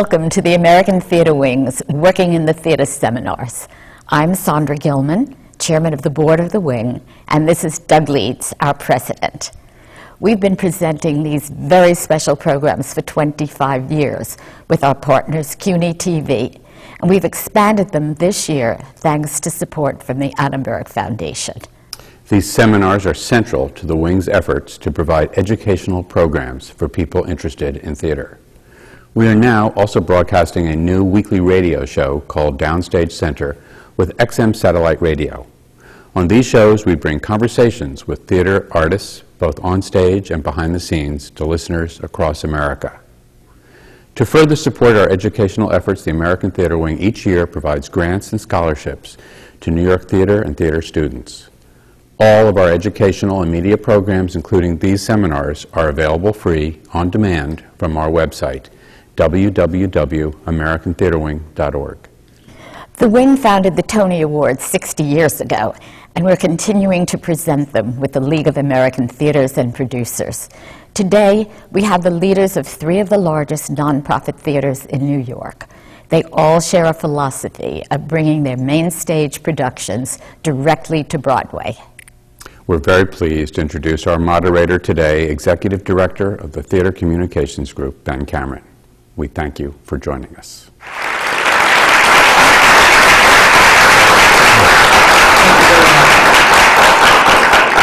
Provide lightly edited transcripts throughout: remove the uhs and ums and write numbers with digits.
Welcome to the American Theatre Wing's Working in the Theatre Seminars. I'm Sandra Gilman, Chairman of the Board of the Wing, and this is Doug Leeds, our President. We've been presenting these very special programs for 25 years with our partners CUNY TV, and we've expanded them this year thanks to support from the Annenberg Foundation. These seminars are central to the Wing's efforts to provide educational programs for people interested in theater. We are now also broadcasting a new weekly radio show called Downstage Center with XM Satellite Radio. On these shows, we bring conversations with theater artists, both on stage and behind the scenes, to listeners across America. To further support our educational efforts, the American Theatre Wing each year provides grants and scholarships to New York theater and theater students. All of our educational and media programs, including these seminars, are available free on demand from our website, www.americantheaterwing.org. The Wing founded the Tony Awards 60 years ago, and we're continuing to present them with the League of American Theaters and Producers. Today, we have the leaders of 3 of the largest nonprofit theaters in New York. They all share a philosophy of bringing their main stage productions directly to Broadway. We're very pleased to introduce our moderator today, Executive Director of the Theater Communications Group, Ben Cameron. We thank you for joining us.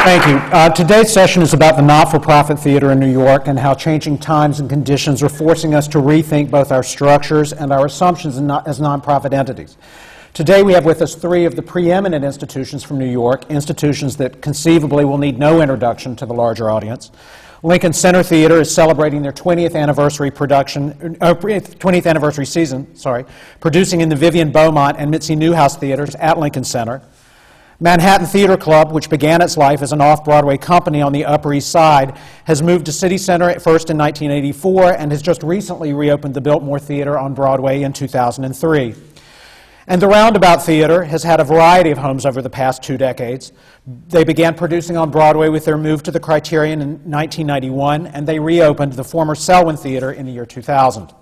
Thank you. Today's session is about the not-for-profit theater in New York and how changing times and conditions are forcing us to rethink both our structures and our assumptions as nonprofit entities. Today we have with us 3 of the preeminent institutions from New York, institutions that conceivably will need no introduction to the larger audience. Lincoln Center Theater is celebrating their 20th anniversary season, producing in the Vivian Beaumont and Mitzi Newhouse theaters at Lincoln Center. Manhattan Theater Club, which began its life as an off-Broadway company on the Upper East Side, has moved to City Center at first in 1984 and has just recently reopened the Biltmore Theater on Broadway in 2003. And the Roundabout Theater has had a variety of homes over the past 2 decades. They began producing on Broadway with their move to the Criterion in 1991, and they reopened the former Selwyn Theater in the year 2000.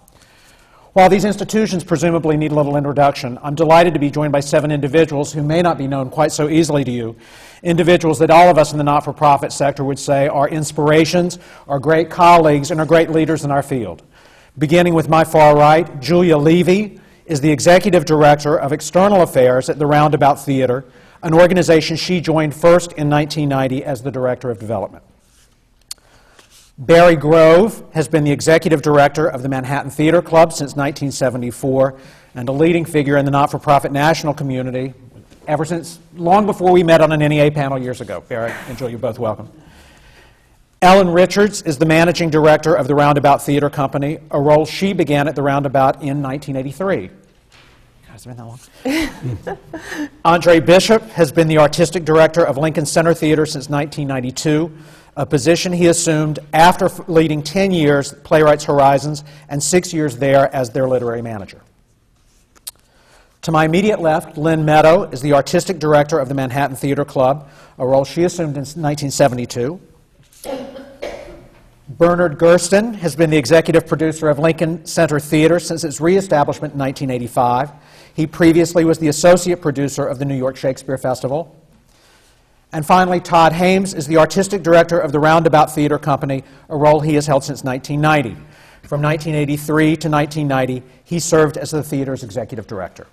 While these institutions presumably need a little introduction, I'm delighted to be joined by 7 individuals who may not be known quite so easily to you, individuals that all of us in the not-for-profit sector would say are inspirations, are great colleagues, and are great leaders in our field. Beginning with my far right, Julia Levy is the Executive Director of External Affairs at the Roundabout Theater, an organization she joined first in 1990 as the Director of Development. Barry Grove has been the Executive Director of the Manhattan Theater Club since 1974 and a leading figure in the not-for-profit national community ever since long before we met on an NEA panel years ago. Barry and Julia, both welcome. Ellen Richards is the Managing Director of the Roundabout Theater Company, a role she began at the Roundabout in 1983. Has it been that long? André Bishop has been the Artistic Director of Lincoln Center Theater since 1992, a position he assumed after leading 10 years at Playwrights Horizons and 6 years there as their literary manager. To my immediate left, Lynne Meadow is the Artistic Director of the Manhattan Theater Club, a role she assumed in 1972. Bernard Gersten has been the executive producer of Lincoln Center Theater since its reestablishment in 1985. He previously was the associate producer of the New York Shakespeare Festival. And finally, Todd Haimes is the artistic director of the Roundabout Theater Company, a role he has held since 1990. From 1983 to 1990, he served as the theater's executive director.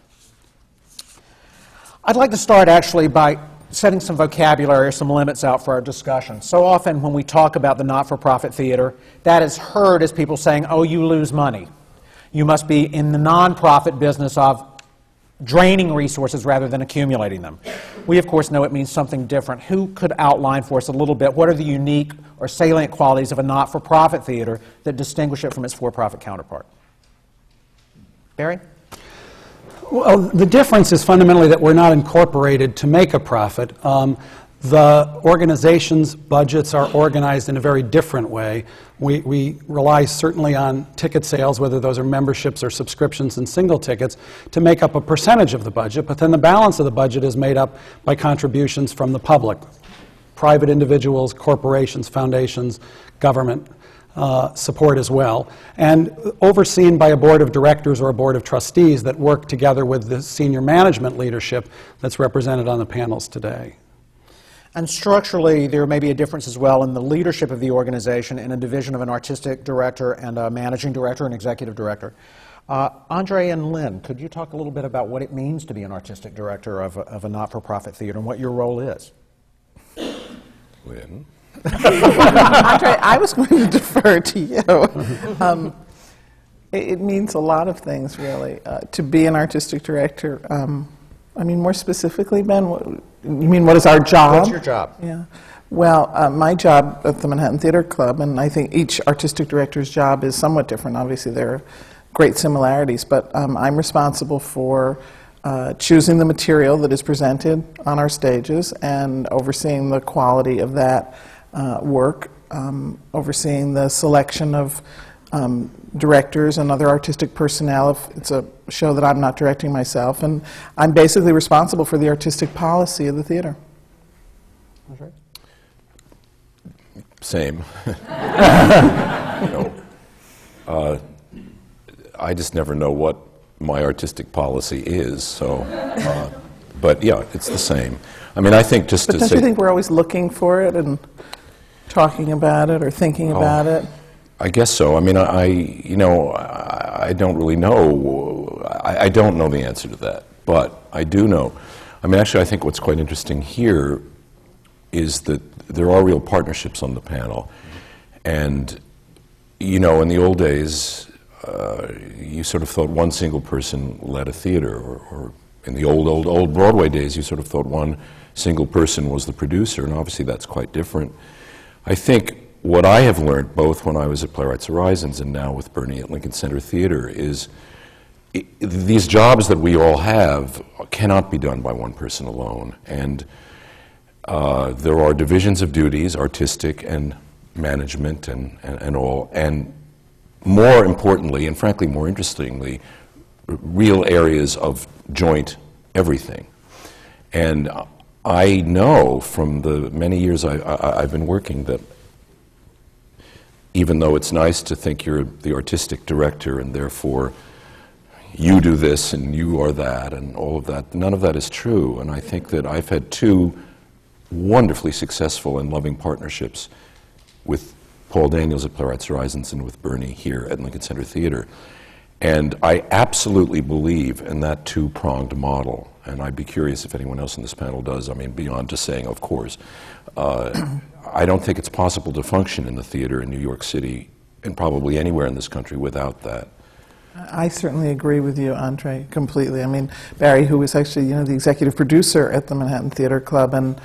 I'd like to start actually by setting some vocabulary or some limits out for our discussion. So often when we talk about the not-for-profit theater, that is heard as people saying, oh, you lose money. You must be in the non-profit business of draining resources rather than accumulating them. We, of course, know it means something different. Who could outline for us a little bit what are the unique or salient qualities of a not-for-profit theater that distinguish it from its for-profit counterpart? Barry? Well, the difference is fundamentally that we're not incorporated to make a profit. The organization's budgets are organized in a very different way. We rely certainly on ticket sales, whether those are memberships or subscriptions and single tickets, to make up a percentage of the budget, but then the balance of the budget is made up by contributions from the public, private individuals, corporations, foundations, government. support as well, and overseen by a board of directors or a board of trustees that work together with the senior management leadership that's represented on the panels today. And structurally, there may be a difference as well in the leadership of the organization in a division of an artistic director and a managing director and executive director. André and Lynne, could you talk a little bit about what it means to be an artistic director of a not-for-profit theater and what your role is? Lynne? André, I was going to defer to you. It means a lot of things, really. To be an artistic director, I mean, more specifically, Ben, you mean what is our job? What's your job? Yeah. Well, my job at the Manhattan Theater Club, and I think each artistic director's job is somewhat different. Obviously, there are great similarities, but I'm responsible for choosing the material that is presented on our stages and overseeing the quality of that work, overseeing the selection of directors and other artistic personnel if it's a show that I'm not directing myself, and I'm basically responsible for the artistic policy of the theater. That's right. Same. I just never know what my artistic policy is, so, but yeah, it's the same. I mean, I think just But to don't say... you think we're always looking for it and talking about it or thinking about it? I guess so. I mean, I don't really know. I don't know the answer to that, but I do know. I mean, actually, I think what's quite interesting here is that there are real partnerships on the panel. And, in the old days, you sort of thought one single person led a theater, or in the old Broadway days, you sort of thought one single person was the producer, and obviously that's quite different. I think what I have learned, both when I was at Playwrights Horizons and now with Bernie at Lincoln Center Theater, is these jobs that we all have cannot be done by one person alone. And there are divisions of duties, artistic and management and all, and more importantly, and frankly more interestingly, real areas of joint everything. And I know from the many years I've been working that even though it's nice to think you're the artistic director and therefore you do this and you are that and all of that, none of that is true. And I think that I've had two wonderfully successful and loving partnerships with Paul Daniels at Playwrights Horizons and with Bernie here at Lincoln Center Theater. And I absolutely believe in that two-pronged model. And I'd be curious if anyone else in this panel does. I mean, beyond just saying, of course. I don't think it's possible to function in the theater in New York City and probably anywhere in this country without that. I certainly agree with you, André, completely. I mean, Barry, who is actually, the executive producer at the Manhattan Theater Club, and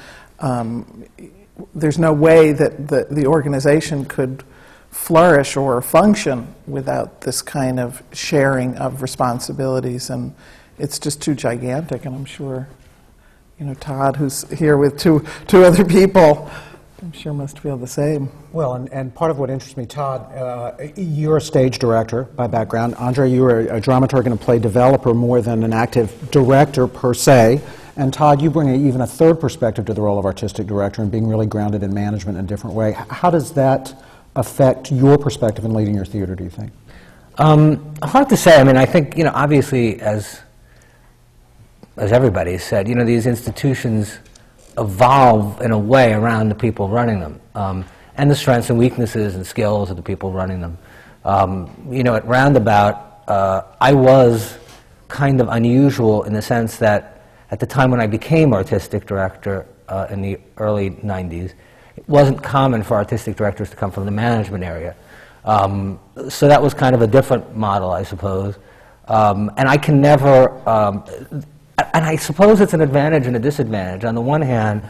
there's no way that the organization could flourish or function without this kind of sharing of responsibilities, and it's just too gigantic. And I'm sure, Todd, who's here with two other people, I'm sure must feel the same. Well, and part of what interests me, Todd, you're a stage director by background. André, you were a dramaturg and a play developer more than an active director per se. And Todd, you bring even a third perspective to the role of artistic director and being really grounded in management in a different way. How does that affect your perspective in leading your theater, do you think? Hard to say. I mean, I think, obviously, as everybody said, these institutions evolve in a way around the people running them, and the strengths and weaknesses and skills of the people running them. At Roundabout, I was kind of unusual in the sense that at the time when I became artistic director in the early 90s, it wasn't common for artistic directors to come from the management area. So that was kind of a different model, I suppose. And I can never, and I suppose it's an advantage and a disadvantage. On the one hand,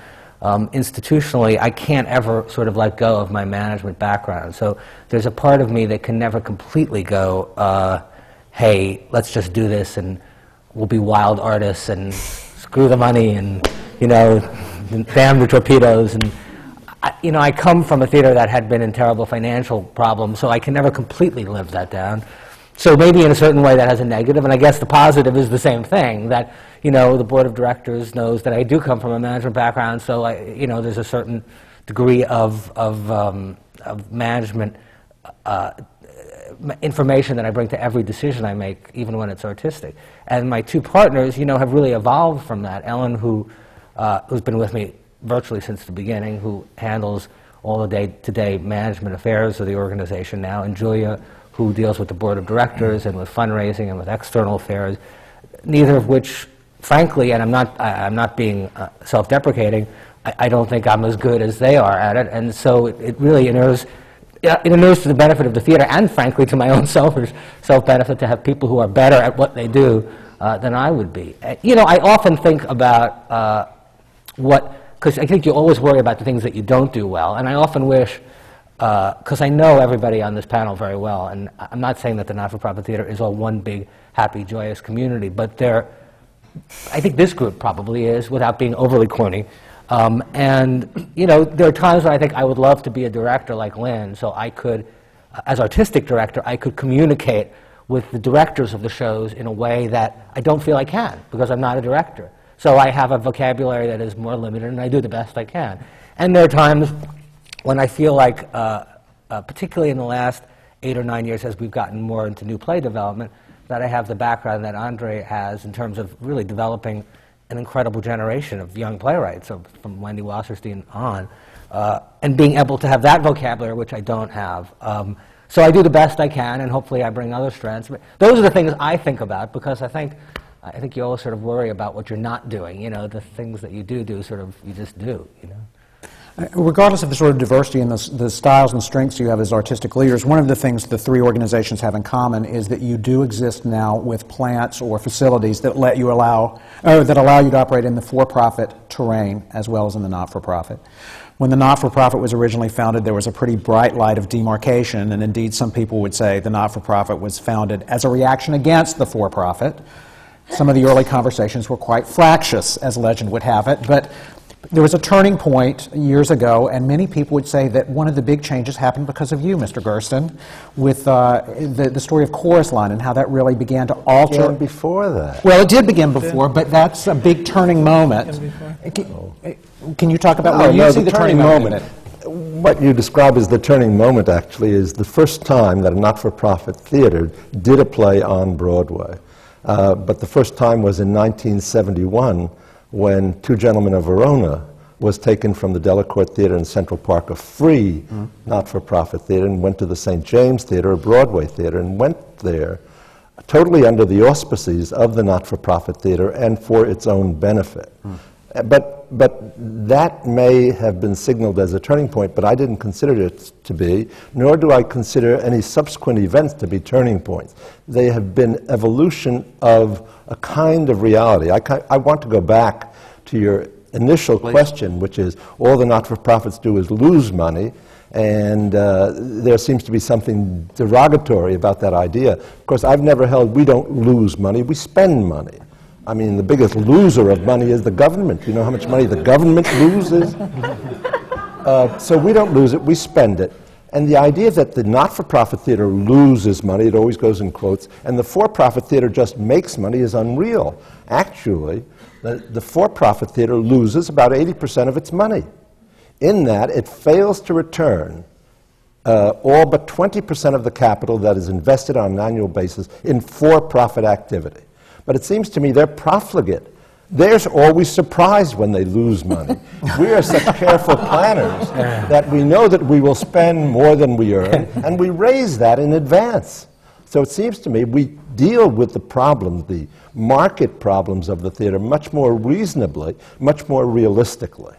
institutionally, I can't ever sort of let go of my management background. So there's a part of me that can never completely go, hey, let's just do this and we'll be wild artists and screw the money and, damn the torpedoes. And I come from a theater that had been in terrible financial problems, so I can never completely live that down. So maybe in a certain way that has a negative, and I guess the positive is the same thing, that, the board of directors knows that I do come from a management background, so there's a certain degree of management information that I bring to every decision I make, even when it's artistic. And my two partners, have really evolved from that. Ellen, who's been with me virtually since the beginning, who handles all the day-to-day management affairs of the organization now, and Julia, who deals with the board of directors and with fundraising and with external affairs, neither of which, frankly, and I'm not being self-deprecating, I don't think I'm as good as they are at it, and so it really inures to the benefit of the theater and, frankly, to my own self-benefit to have people who are better at what they do than I would be. I often think about because I think you always worry about the things that you don't do well, and I often wish, because I know everybody on this panel very well, and I'm not saying that the not-for-profit theater is all one big, happy, joyous community, but I think this group probably is, without being overly corny. And, there are times when I think I would love to be a director like Lynne, so I could, as artistic director, I could communicate with the directors of the shows in a way that I don't feel I can, because I'm not a director. So I have a vocabulary that is more limited, and I do the best I can. And there are times when I feel like, particularly in the last 8 or 9 years as we've gotten more into new play development, that I have the background that André has in terms of really developing an incredible generation of young playwrights, from Wendy Wasserstein on, and being able to have that vocabulary, which I don't have. So I do the best I can, and hopefully I bring other strengths. But those are the things I think about, because I think you always sort of worry about what you're not doing. The things that you do, you just do. Regardless of the sort of diversity and the styles and strengths you have as artistic leaders, one of the things the three organizations have in common is that you do exist now with plants or facilities that allow you to operate in the for-profit terrain as well as in the not-for-profit. When the not-for-profit was originally founded, there was a pretty bright light of demarcation, and indeed some people would say the not-for-profit was founded as a reaction against the for-profit. Some of the early conversations were quite fractious, as legend would have it, but there was a turning point years ago, and many people would say that one of the big changes happened because of you, Mr. Gersten, with the story of Chorus Line and how that really began to alter. It began before that. Well, it did begin before, but that's a big turning moment. Can you talk about where you see the turning moment? What you describe as the turning moment, actually, is the first time that a not-for-profit theater did a play on Broadway. But the first time was in 1971, when Two Gentlemen of Verona was taken from the Delacorte Theater in Central Park, a free not-for-profit theater, and went to the St. James Theater, a Broadway theater, and went there totally under the auspices of the not-for-profit theater and for its own benefit. But that may have been signaled as a turning point, but I didn't consider it to be, nor do I consider any subsequent events to be turning points. They have been evolution of a kind of reality. I want to go back to your initial question, which is all the not-for-profits do is lose money, and there seems to be something derogatory about that idea. Of course, I've never held we don't lose money, we spend money. I mean, the biggest loser of money is the government. You know how much money the government loses? So we don't lose it, we spend it. And the idea that the not-for-profit theater loses money, it always goes in quotes, and the for-profit theater just makes money is unreal. Actually, the for-profit theater loses about 80% of its money. In that, it fails to return all but 20% of the capital that is invested on an annual basis in for-profit activity. But it seems to me they're profligate. They're always surprised when they lose money. We are such careful planners that we know that we will spend more than we earn, and we raise that in advance. So it seems to me we deal with the problems, the market problems of the theater, much more reasonably, much more realistically.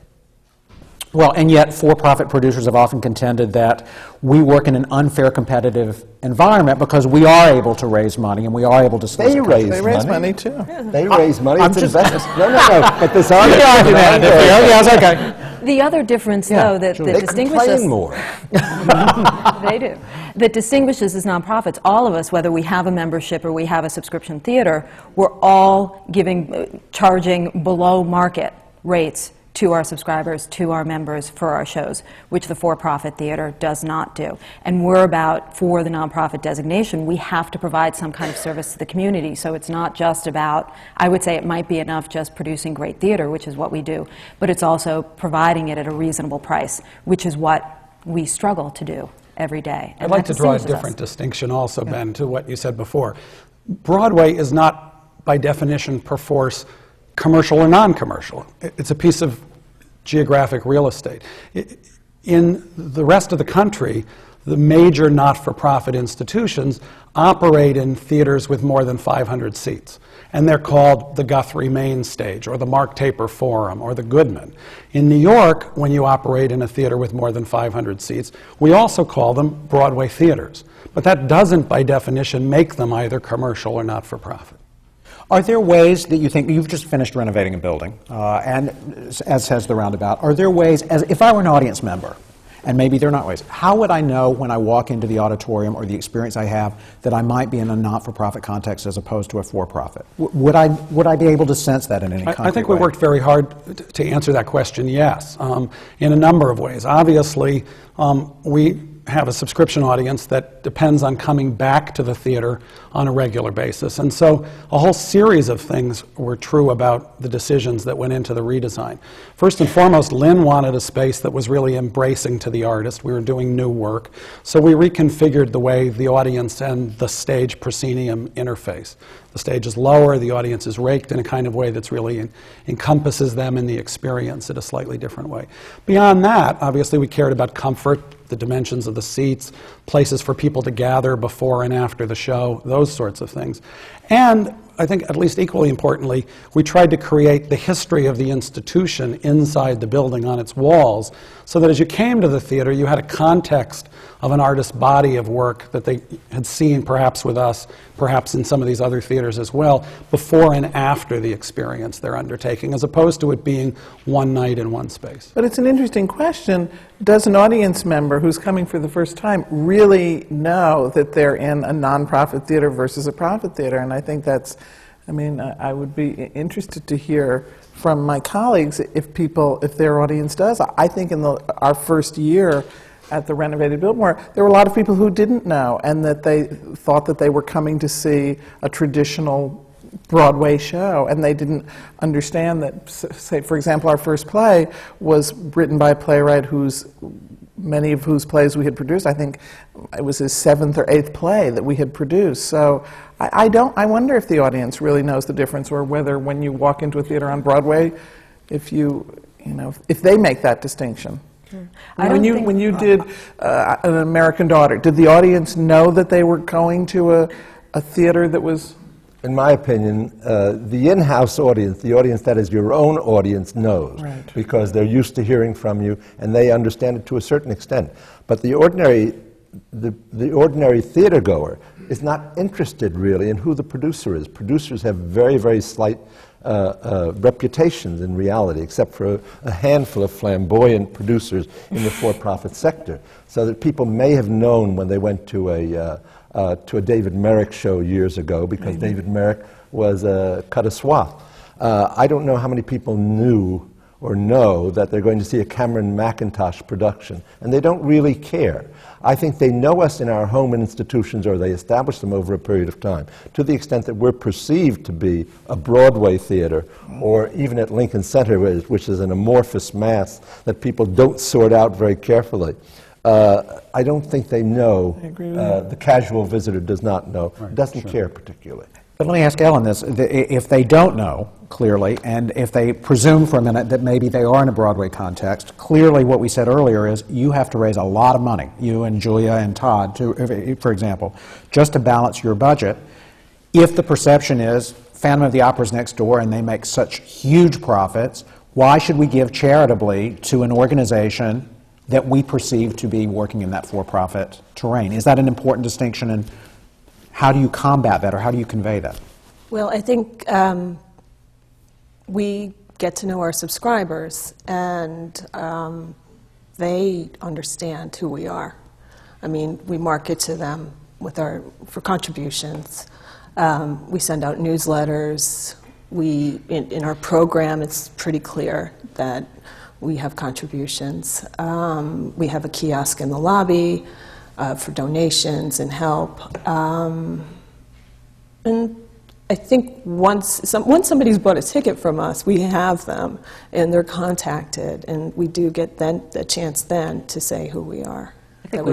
Well, and yet for-profit producers have often contended that we work in an unfair competitive environment because we are able to raise money and we are able to They raise money too. They raise money. I'm It's just- investment. No. But this argument. Yes, okay. The other difference, though, that They distinguishes complain more. they do, that distinguishes as nonprofits, all of us, whether we have a membership or we have a subscription theater, we're all charging below market rates to our subscribers, to our members for our shows, which the for-profit theater does not do. And for the nonprofit designation, we have to provide some kind of service to the community. So it's not just about, I would say it might be enough just producing great theater, which is what we do, but it's also providing it at a reasonable price, which is what we struggle to do. every day. I'd like that to draw a distinguishes us. different distinction also, Ben, to what you said before. Broadway is not, by definition, perforce, commercial or non-commercial. It's a piece of geographic real estate. In the rest of the country, the major not-for-profit institutions operate in theaters with more than 500 seats, and they're called the Guthrie Main Stage, or the Mark Taper Forum, or the Goodman. In New York, when you operate in a theater with more than 500 seats, we also call them Broadway theaters. But that doesn't, by definition, make them either commercial or not-for-profit. Are there ways that you think, you've just finished renovating a building, and as has the Roundabout, are there ways, as if I were an audience member, and maybe there are not ways, how would I know when I walk into the auditorium or the experience I have that I might be in a not-for-profit context as opposed to a for-profit? Would I be able to sense that in any concrete way? I think we worked very hard to answer that question, yes, in a number of ways. Obviously, we have a subscription audience that depends on coming back to the theater on a regular basis. And so a whole series of things were true about the decisions that went into the redesign. First and foremost, Lynne wanted a space that was really embracing to the artist. We were doing new work. So we reconfigured the way the audience and the stage proscenium interface. The stage is lower, the audience is raked in a kind of way that's really encompasses them in the experience in a slightly different way. Beyond that, obviously we cared about comfort, the dimensions of the seats, places for people to gather before and after the show, those sorts of things. And I think at least equally importantly, we tried to create the history of the institution inside the building on its walls so that as you came to the theater, you had a context of an artist's body of work that they had seen perhaps with us, perhaps in some of these other theaters as well, before and after the experience they're undertaking, as opposed to it being one night in one space. But it's an interesting question. Does an audience member who's coming for the first time really know that they're in a nonprofit theater versus a profit theater? And I think that's, I mean, I would be interested to hear from my colleagues if their audience does. I think in our first year at the renovated Biltmore, there were a lot of people who didn't know, and that they thought that they were coming to see a traditional Broadway show, and they didn't understand that, say, for example, our first play was written by a playwright many of whose plays we had produced. I think it was his 7th or 8th play that we had produced. So I wonder if the audience really knows the difference, or whether when you walk into a theater on Broadway, if they make that distinction. When you did An American Daughter, did the audience know that they were going to a theater that was? In my opinion, the in-house audience, the audience that is your own audience, knows, right, because they're used to hearing from you and they understand it to a certain extent. But the ordinary theater goer is not interested really in who the producer is. Producers have very, very slight reputations in reality, except for a handful of flamboyant producers in the for-profit sector. So that people may have known when they went to a David Merrick show years ago, because David Merrick was cut a swath. I don't know how many people knew or know that they're going to see a Cameron McIntosh production, and they don't really care. I think they know us in our home institutions, or they establish them over a period of time, to the extent that we're perceived to be a Broadway theater, or even at Lincoln Center, which is an amorphous mass that people don't sort out very carefully. I don't think they know. I agree with that. The casual visitor does not know, doesn't care particularly. But let me ask Ellen this. If they don't know, clearly, and if they presume for a minute that maybe they are in a Broadway context, clearly what we said earlier is you have to raise a lot of money, you and Julia and Todd, for example, just to balance your budget. If the perception is Phantom of the Opera's next door and they make such huge profits, why should we give charitably to an organization that we perceive to be working in that for-profit terrain? Is that an important distinction, and how do you combat that, or how do you convey that? Well, I think we get to know our subscribers, and they understand who we are. I mean, we market to them for contributions. We send out newsletters. In our program, it's pretty clear that we have contributions. We have a kiosk in the lobby for donations and help. And I think once somebody's bought a ticket from us, we have them and they're contacted, and we do get then the chance then to say who we are. I think that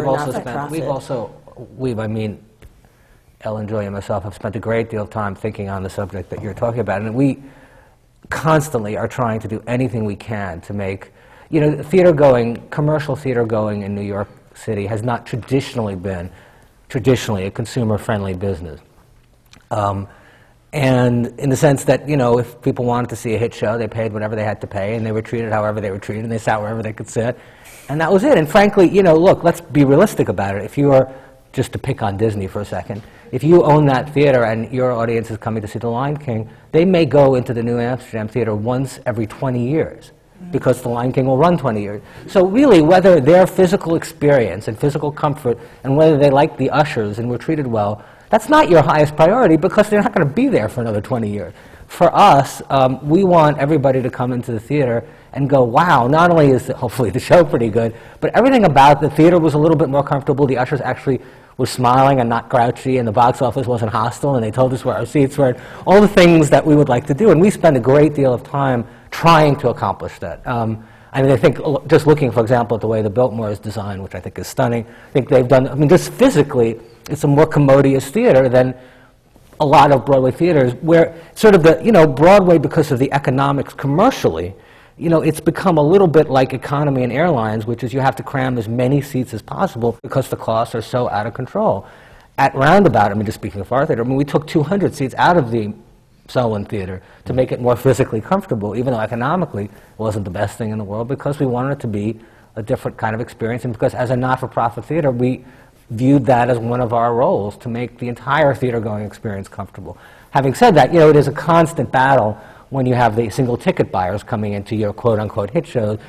we're I mean, Ellen, Joy, and myself have spent a great deal of time thinking on the subject that you're talking about, and we constantly are trying to do anything we can to make, commercial theater going in New York City has not traditionally been a consumer-friendly business. And in the sense that, if people wanted to see a hit show, they paid whatever they had to pay, and they were treated however they were treated, and they sat wherever they could sit. And that was it. And frankly, look, let's be realistic about it. If you are, just to pick on Disney for a second, if you own that theater and your audience is coming to see The Lion King, they may go into the New Amsterdam Theater once every 20 years because The Lion King will run 20 years. So really, whether their physical experience and physical comfort and whether they like the ushers and were treated well, that's not your highest priority because they're not going to be there for another 20 years. For us, we want everybody to come into the theater and go, wow, not only is hopefully the show pretty good, but everything about the theater was a little bit more comfortable. The ushers actually were smiling and not grouchy, and the box office wasn't hostile, and they told us where our seats were, all the things that we would like to do. And we spend a great deal of time trying to accomplish that. I think just looking, for example, at the way the Biltmore is designed, which I think is stunning, I think they've done, just physically, it's a more commodious theater than a lot of Broadway theaters, where sort of Broadway, because of the economics commercially, it's become a little bit like economy and airlines, which is you have to cram as many seats as possible because the costs are so out of control. At Roundabout, just speaking of our theater, we took 200 seats out of the Selwyn Theater to make it more physically comfortable, even though economically it wasn't the best thing in the world, because we wanted it to be a different kind of experience, and because as a not-for-profit theater, we viewed that as one of our roles, to make the entire theater-going experience comfortable. Having said that, it is a constant battle when you have the single-ticket buyers coming into your quote-unquote hit shows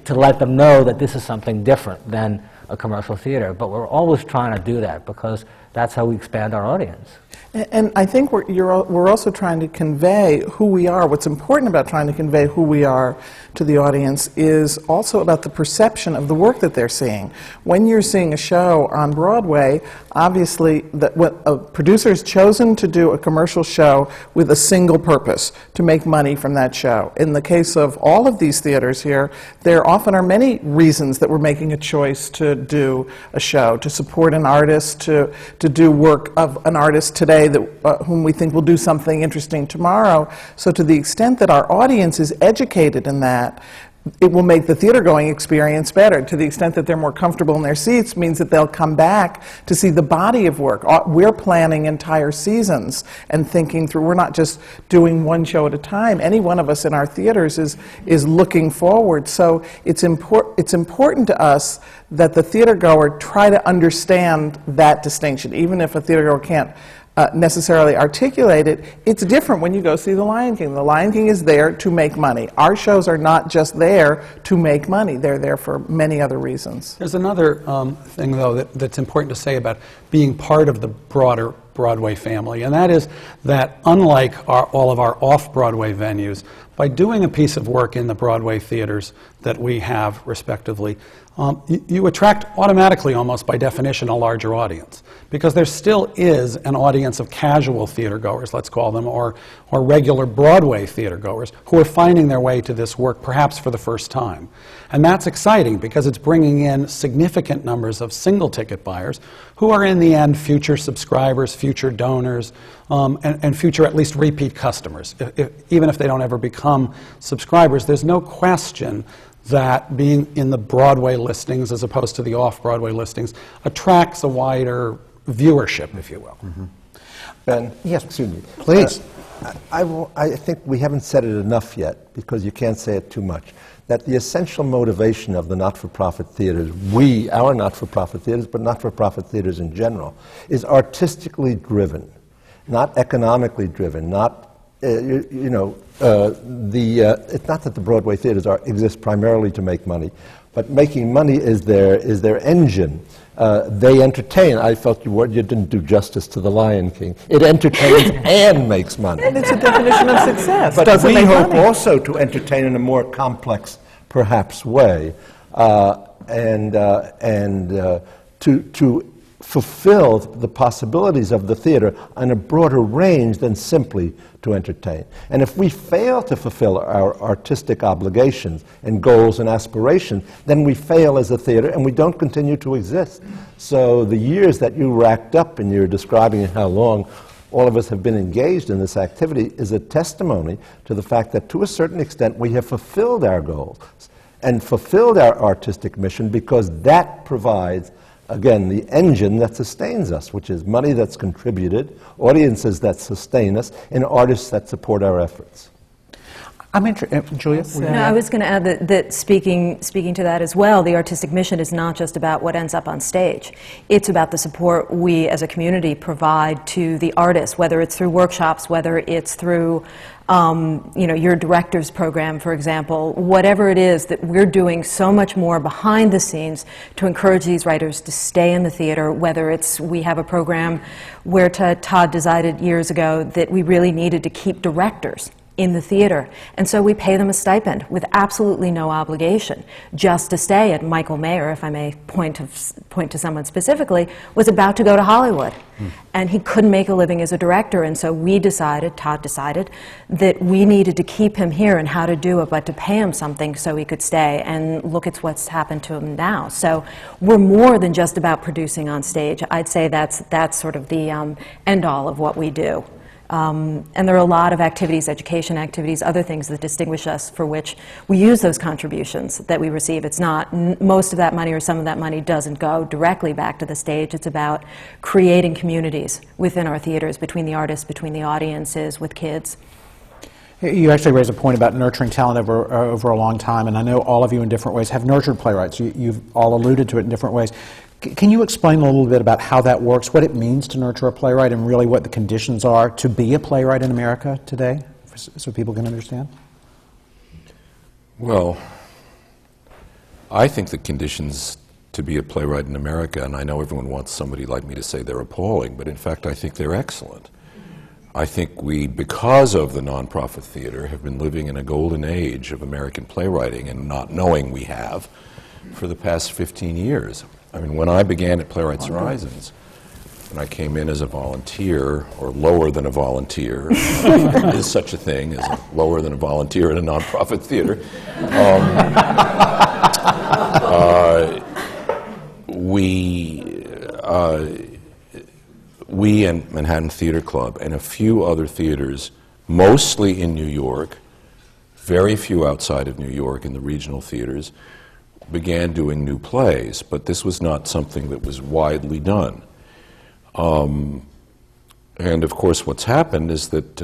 to let them know that this is something different than a commercial theater. But we're always trying to do that because that's how we expand our audience. And I think we're also trying to convey who we are. What's important about trying to convey who we are to the audience is also about the perception of the work that they're seeing. When you're seeing a show on Broadway, obviously a producer's chosen to do a commercial show with a single purpose, to make money from that show. In the case of all of these theaters here, there often are many reasons that we're making a choice to do a show, to support an artist, to do work of an artist today whom we think will do something interesting tomorrow. So to the extent that our audience is educated in that, it will make the theater-going experience better. To the extent that they're more comfortable in their seats means that they'll come back to see the body of work. We're planning entire seasons and thinking through. We're not just doing one show at a time. Any one of us in our theaters is looking forward. So it's important to us that the theater-goer try to understand that distinction. Even if a theater-goer can't necessarily articulate it, it's different when you go see The Lion King. The Lion King is there to make money. Our shows are not just there to make money. They're there for many other reasons. There's another thing, though, that's important to say about being part of the broader Broadway family, and that is that unlike all of our off-Broadway venues, by doing a piece of work in the Broadway theaters that we have, respectively, you attract automatically, almost by definition, a larger audience. Because there still is an audience of casual theater goers, let's call them, or regular Broadway theater goers who are finding their way to this work perhaps for the first time. And that's exciting because it's bringing in significant numbers of single-ticket buyers who are in the end future subscribers, future donors, and future at least repeat customers. Even if they don't ever become subscribers, there's no question that being in the Broadway listings as opposed to the off-Broadway listings attracts a wider viewership, if you will. Mm-hmm. Ben? Yes. Excuse me. Please. I think we haven't said it enough yet, because you can't say it too much, that the essential motivation of the not-for-profit theaters, our not-for-profit theaters, but not-for-profit theaters in general, is artistically driven, not economically driven, not it's not that the Broadway theaters exist primarily to make money, but making money is their engine. They entertain. I felt you didn't do justice to The Lion King. It entertains and makes money. And it's a definition of success. But we hope also to entertain in a more complex, perhaps, way, and to fulfilled the possibilities of the theater on a broader range than simply to entertain. And if we fail to fulfill our artistic obligations and goals and aspirations, then we fail as a theater and we don't continue to exist. So the years that you racked up, and you're describing how long all of us have been engaged in this activity, is a testimony to the fact that to a certain extent we have fulfilled our goals and fulfilled our artistic mission, because that provides, again, the engine that sustains us, which is money that's contributed, audiences that sustain us, and artists that support our efforts. I'm interested, Julia? No, I was going to add that speaking to that as well, the artistic mission is not just about what ends up on stage. It's about the support we as a community provide to the artists, whether it's through workshops, whether it's through your director's program, for example, whatever it is, that we're doing so much more behind the scenes to encourage these writers to stay in the theater, whether it's, we have a program where Todd decided years ago that we really needed to keep directors in the theater. And so we pay them a stipend with absolutely no obligation just to stay. And Michael Mayer, if I may point to someone specifically, was about to go to Hollywood. And he couldn't make a living as a director. And so Todd decided, that we needed to keep him here, and how to do it, but to pay him something so he could stay. And look at what's happened to him now. So we're more than just about producing on stage. I'd say that's sort of the end all of what we do. And there are a lot of activities, education activities, other things that distinguish us, for which we use those contributions that we receive. It's not, most of that money or some of that money doesn't go directly back to the stage. It's about creating communities within our theaters, between the artists, between the audiences, with kids. You actually raised a point about nurturing talent over a long time, and I know all of you in different ways have nurtured playwrights. You've all alluded to it in different ways. Can you explain a little bit about how that works, what it means to nurture a playwright, and really what the conditions are to be a playwright in America today, so people can understand? Well, I think the conditions to be a playwright in America, and I know everyone wants somebody like me to say they're appalling, but in fact I think they're excellent. I think we, because of the nonprofit theater, have been living in a golden age of American playwriting, and not knowing we have, for the past 15 years. I mean, when I began at Playwrights Horizons, when I came in as a volunteer, or lower than a volunteer, is such a thing as a lower than a volunteer in a nonprofit theater, we and Manhattan Theater Club and a few other theaters, mostly in New York, very few outside of New York in the regional theaters, began doing new plays, but this was not something that was widely done. And of course what's happened is that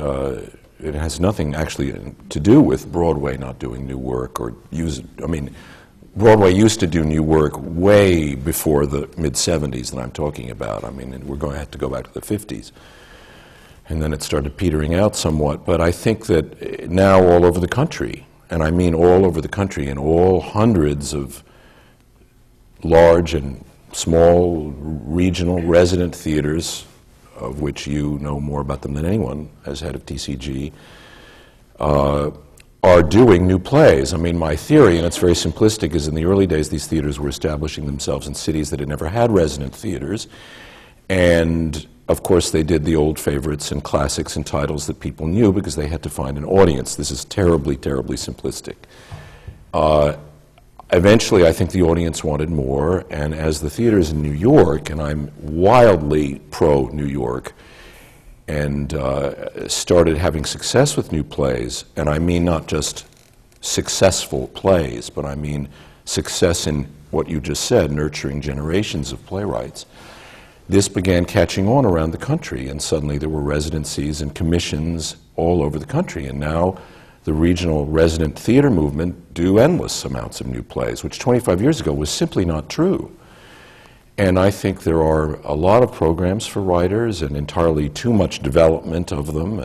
it has nothing actually to do with Broadway not doing new work, or Broadway used to do new work way before the mid-'70s that I'm talking about. I mean, we're going to have to go back to the '50s. And then it started petering out somewhat, but I think that now all over the country, and I mean all over the country, in all hundreds of large and small regional resident theaters, of which you know more about them than anyone as head of TCG, are doing new plays. I mean, my theory, and it's very simplistic, is in the early days these theaters were establishing themselves in cities that had never had resident theaters, and of course they did the old favorites and classics and titles that people knew because they had to find an audience. This is terribly, terribly simplistic. Eventually I think the audience wanted more, and as the theaters in New York, and I'm wildly pro-New York, and started having success with new plays, and I mean not just successful plays, but I mean success in what you just said, nurturing generations of playwrights. This began catching on around the country, and suddenly there were residencies and commissions all over the country, and now the regional resident theater movement do endless amounts of new plays, which 25 years ago was simply not true. And I think there are a lot of programs for writers, and entirely too much development of them,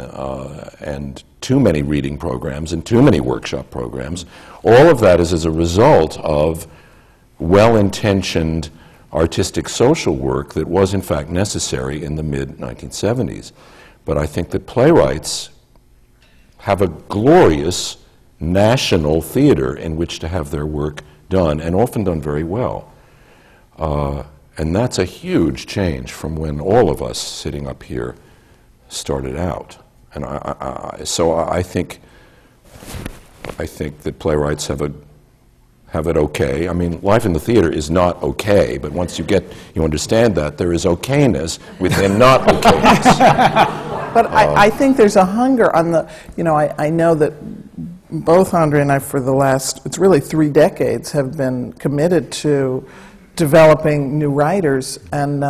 and too many reading programs, and too many workshop programs. All of that is as a result of well-intentioned artistic social work that was in fact necessary in the mid-1970s. But I think that playwrights have a glorious national theater in which to have their work done, and often done very well. And that's a huge change from when all of us sitting up here started out. And so I think that playwrights have it okay. I mean, life in the theater is not okay, but once you understand that, there is okayness within not okayness. But I think there's a hunger on the, I know that both André and I for the last, it's really 3 decades, have been committed to developing new writers and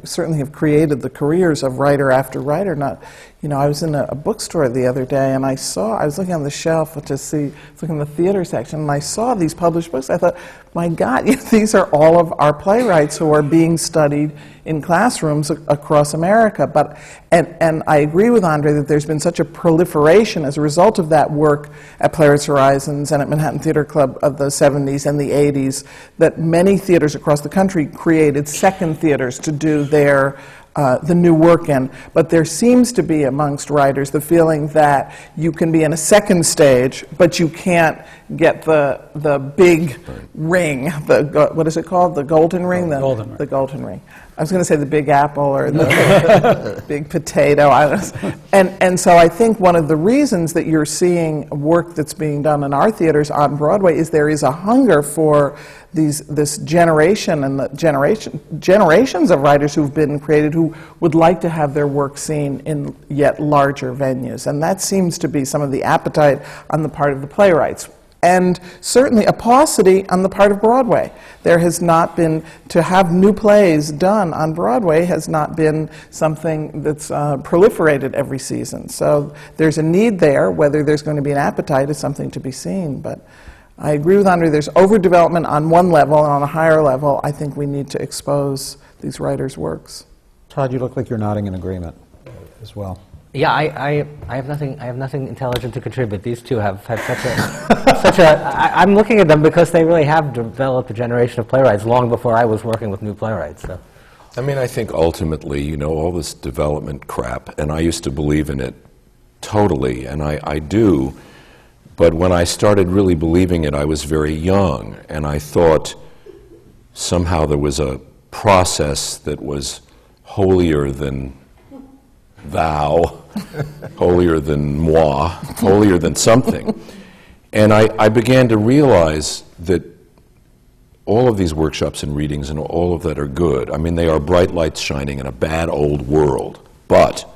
certainly have created the careers of writer after writer. I was in a bookstore the other day and I was looking on the shelf to looking in the theater section, and I saw these published books. I thought, my God, these are all of our playwrights who are being studied in classrooms across America. And I agree with André that there's been such a proliferation as a result of that work at Playwrights Horizons and at Manhattan Theater Club of the 70s and the 80s, that many theaters across the country created second theaters to do the new work in. But there seems to be amongst writers the feeling that you can be in a second stage, but you can't get the big ring, what is it called? The golden ring? Golden ring. The golden ring. I was going to say the big apple or the big potato. And so I think one of the reasons that you're seeing work that's being done in our theaters on Broadway is there is a hunger for this generation and the generations of writers who've been created who would like to have their work seen in yet larger venues. And that seems to be some of the appetite on the part of the playwrights. And certainly a paucity on the part of Broadway. There has not been, to have new plays done on Broadway has not been something that's proliferated every season. So there's a need there. Whether there's going to be an appetite is something to be seen. But I agree with André, there's overdevelopment on one level, and on a higher level, I think we need to expose these writers' works. Todd, you look like you're nodding in agreement as well. Yeah, I have nothing intelligent to contribute. These two have had such a I'm looking at them because they really have developed a generation of playwrights long before I was working with new playwrights. So. I mean, I think ultimately, all this development crap, and I used to believe in it totally, and I do, but when I started really believing it, I was very young, and I thought somehow there was a process that was holier than thou, holier than moi, holier than something. And I began to realize that all of these workshops and readings and all of that are good. I mean, they are bright lights shining in a bad old world. But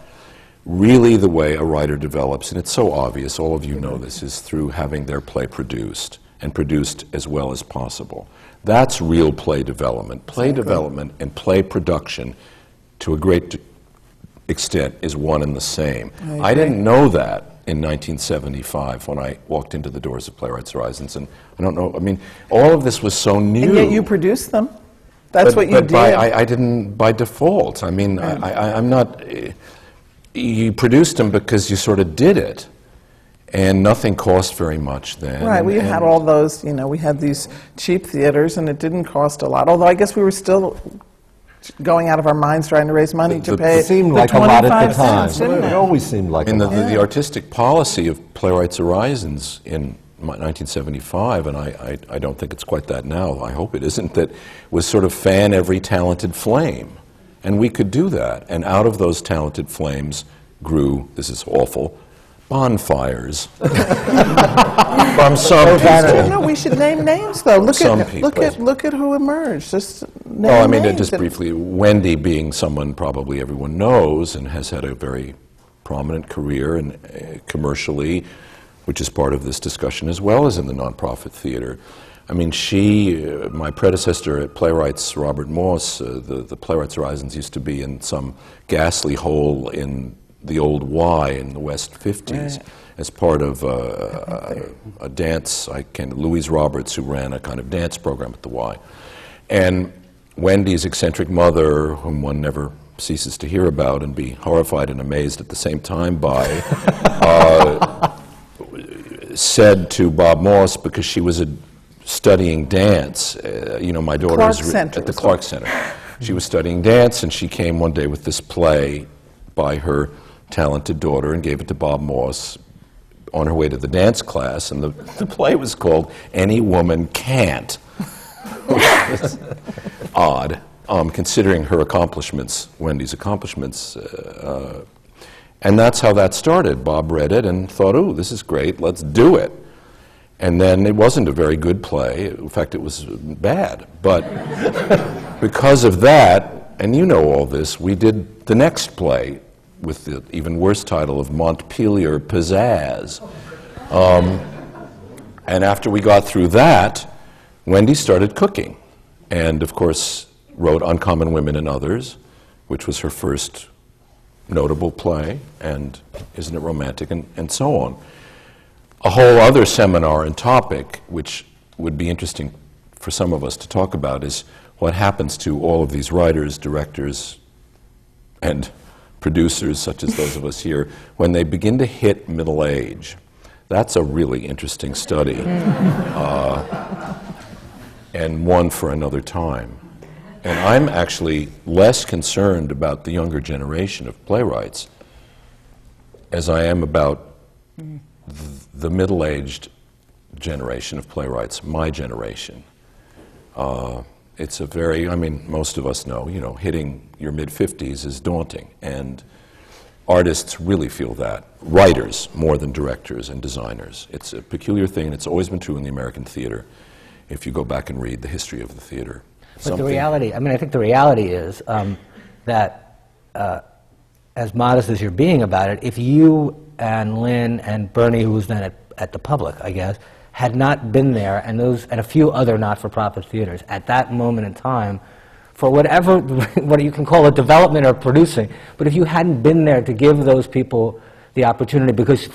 really the way a writer develops, and it's so obvious, all of you know this, is through having their play produced, and produced as well as possible. That's real play development. Play development and play production, to a great extent, is one and the same. I didn't know that in 1975 when I walked into the doors of Playwrights Horizons, and I don't know, I mean, all of this was so new. And yet you produced them. That's what you did. I didn't by default. I mean, I'm not, you produced them because you sort of did it. And nothing cost very much then. Right, we had all those, we had these cheap theaters and it didn't cost a lot, although I guess we were still going out of our minds trying to raise money to pay. It seemed like a lot at the time. It always seemed like a lot. The artistic policy of Playwrights Horizons in 1975, and I don't think it's quite that now, I hope it isn't, that was sort of fan every talented flame. And we could do that. And out of those talented flames grew, this is awful, bonfires from some people. No, we should name names though. Look at who emerged. Just name names. Just briefly, Wendy being someone probably everyone knows and has had a very prominent career and commercially, which is part of this discussion as well as in the nonprofit theater. I mean, my predecessor at Playwrights, Robert Morse, the Playwrights Horizons used to be in some ghastly hole in the old Y in the West 50s as part of a dance, Louise Roberts, who ran a kind of dance program at the Y. And Wendy's eccentric mother, whom one never ceases to hear about and be horrified and amazed at the same time by, said to Bob Morse, because she was studying dance, my daughter was at the Clark Center. She was studying dance, and she came one day with this play by her talented daughter and gave it to Bob Morse on her way to the dance class, and the play was called Any Woman Can't, which was odd. considering her accomplishments, Wendy's accomplishments. And that's how that started. Bob read it and thought, "Ooh, this is great, let's do it." And then it wasn't a very good play. In fact, it was bad. But because of that, and you know all this, we did the next play with the even worse title of Montpelier Pizzazz. And after we got through that, Wendy started cooking. And of course, wrote Uncommon Women and Others, which was her first notable play, and Isn't It Romantic, and so on. A whole other seminar and topic, which would be interesting for some of us to talk about, is what happens to all of these writers, directors, and producers, such as those of us here, when they begin to hit middle age. That's a really interesting study, and one for another time. And I'm actually less concerned about the younger generation of playwrights as I am about the middle-aged generation of playwrights, my generation. It's a very, I mean, most of us know, you know, hitting your mid-50s is daunting, and artists really feel that. Writers more than directors and designers. It's a peculiar thing, and it's always been true in the American theater, if you go back and read the history of the theater. But the reality, I mean, I think the reality is that as modest as you're being about it, if you and Lynne and Bernie, who was then at the Public, I guess, had not been there, and a few other not-for-profit theaters at that moment in time, for whatever, what you can call it, development or producing, but if you hadn't been there to give those people the opportunity because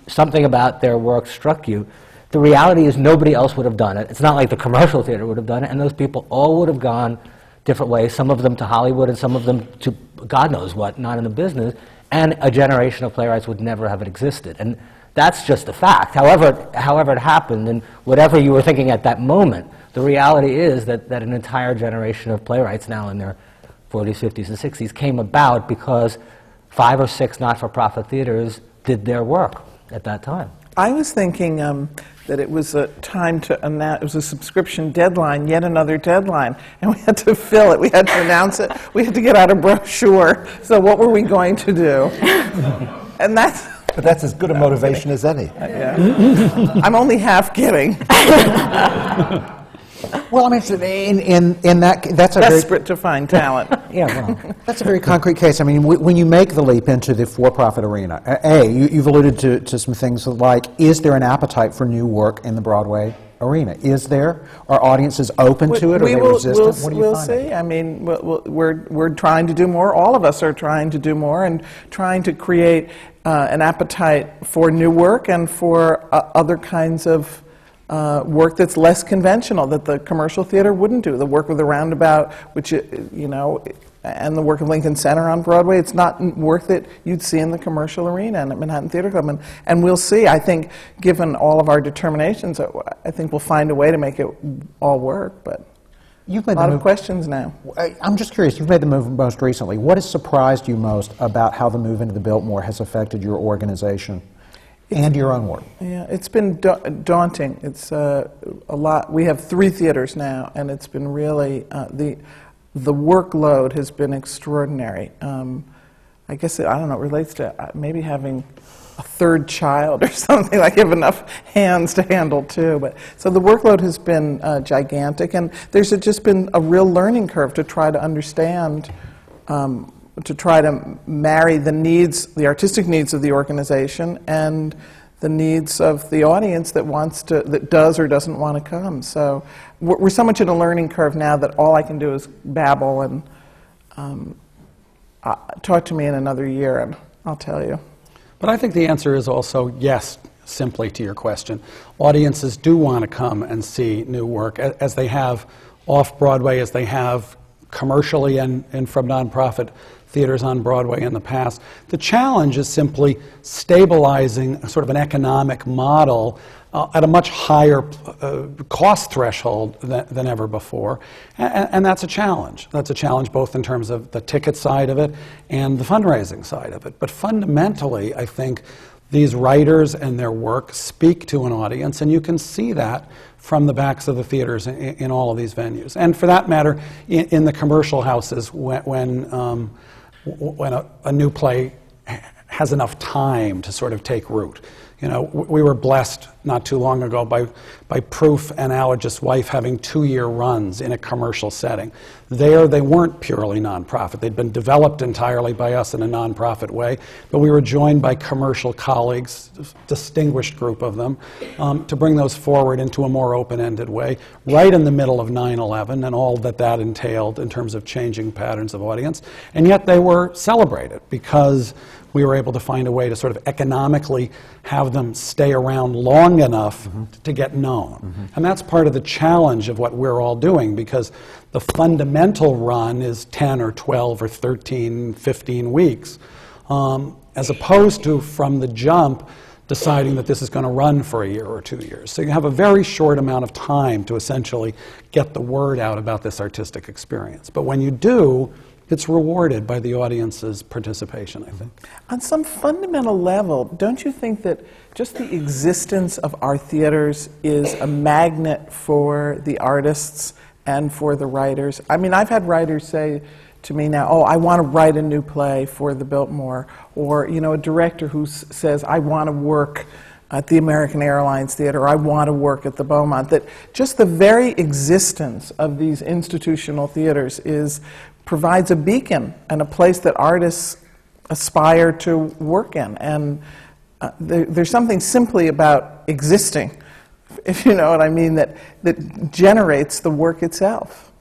something about their work struck you, the reality is nobody else would have done it. It's not like the commercial theater would have done it, and those people all would have gone different ways, some of them to Hollywood and some of them to God knows what, not in the business, and a generation of playwrights would never have existed. And that's just a fact. However it happened, and whatever you were thinking at that moment, the reality is that an entire generation of playwrights now in their 40s, 50s, and 60s came about because 5 or 6 not-for-profit theaters did their work at that time. I was thinking that it was a time to announce, it was a subscription deadline, yet another deadline, and we had to fill it, we had to announce it, we had to get out a brochure, so what were we going to do? And that's... But that's as good a motivation as any. Yeah. I'm only half kidding. Well, I mean, in that's a Desperate to find talent. Yeah, well, that's a very concrete case. I mean, when you make the leap into the for-profit arena, you've alluded to some things like, is there an appetite for new work in the Broadway arena? Is there? Are audiences open to it, or are they resistant? What do you find? We'll see. I mean, we're trying to do more. All of us are trying to do more and trying to create an appetite for new work and for other kinds of work that's less conventional, that the commercial theater wouldn't do. The work of the Roundabout, which, you know, and the work of Lincoln Center on Broadway, it's not work that you'd see in the commercial arena and at Manhattan Theater Club. And we'll see. I think, given all of our determinations, I think we'll find a way to make it all work. But you've made a lot of questions now. I'm just curious, you've made the move most recently. What has surprised you most about how the move into the Biltmore has affected your organization and your own work? Yeah, it's been daunting. It's a lot. We have 3 theaters now, and it's been really, the workload has been extraordinary. I guess, I don't know, it relates to maybe having a 3rd child or something, like you have enough hands to handle 2. But so the workload has been gigantic, and there's just been a real learning curve to try to understand, to try to marry the needs, the artistic needs of the organization and the needs of the audience that does or doesn't want to come. So we're so much in a learning curve now that all I can do is babble and talk to me in another year and I'll tell you. But I think the answer is also yes, simply to your question. Audiences do want to come and see new work, as they have off-Broadway, as they have commercially and from nonprofit theaters on Broadway in the past. The challenge is simply stabilizing sort of an economic model at a much higher cost threshold than ever before, and that's a challenge. That's a challenge both in terms of the ticket side of it and the fundraising side of it. But fundamentally, I think these writers and their work speak to an audience, and you can see that from the backs of the theaters in all of these venues. And for that matter, in the commercial houses, when a new play has enough time to sort of take root. You know, we were blessed not too long ago by Proof and Allergist's Wife having 2-year runs in a commercial setting. There, they weren't purely nonprofit. They'd been developed entirely by us in a nonprofit way, but we were joined by commercial colleagues, a distinguished group of them, to bring those forward into a more open-ended way, right in the middle of 9/11 and all that that entailed in terms of changing patterns of audience. And yet they were celebrated because we were able to find a way to sort of economically have them stay around long enough to get known. And that's part of the challenge of what we're all doing, because the fundamental run is 10 or 12 or 13, 15 weeks, as opposed to from the jump deciding that this is going to run for a year or 2 years. So you have a very short amount of time to essentially get the word out about this artistic experience. But when you do, it's rewarded by the audience's participation, I think. On some fundamental level, don't you think that just the existence of our theaters is a magnet for the artists and for the writers? I mean, I've had writers say to me now, oh, I want to write a new play for the Biltmore, or, you know, a director who says, I want to work at the American Airlines Theater, or I want to work at the Beaumont, that just the very existence of these institutional theaters provides a beacon and a place that artists aspire to work in. And there's something simply about existing, if you know what I mean, that generates the work itself.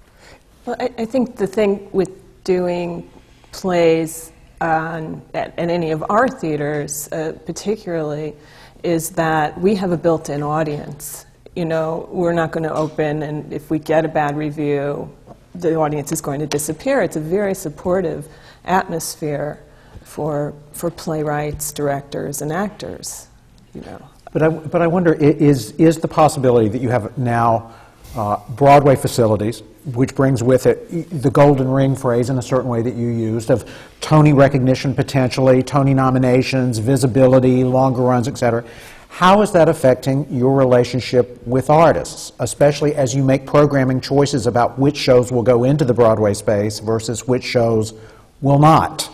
Well, I think the thing with doing plays at any of our theaters particularly is that we have a built-in audience. You know, we're not going to open, and if we get a bad review, the audience is going to disappear. It's a very supportive atmosphere for playwrights, directors, and actors. You know. But I wonder, is the possibility that you have now Broadway facilities, which brings with it the golden ring phrase in a certain way that you used, of Tony recognition potentially, Tony nominations, visibility, longer runs, et cetera. How is that affecting your relationship with artists, especially as you make programming choices about which shows will go into the Broadway space versus which shows will not?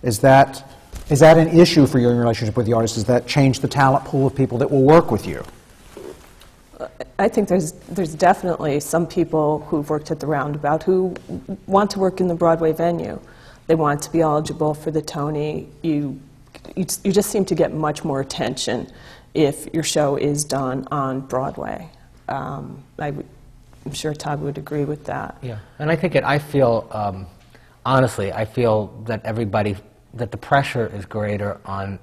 Is that an issue for your relationship with the artists? Does that change the talent pool of people that will work with you? I think there's definitely some people who've worked at the Roundabout who want to work in the Broadway venue. They want to be eligible for the Tony. You just seem to get much more attention if your show is done on Broadway. I'm sure Todd would agree with that. Yeah, and I think I feel, honestly, I feel that that the pressure is greater on,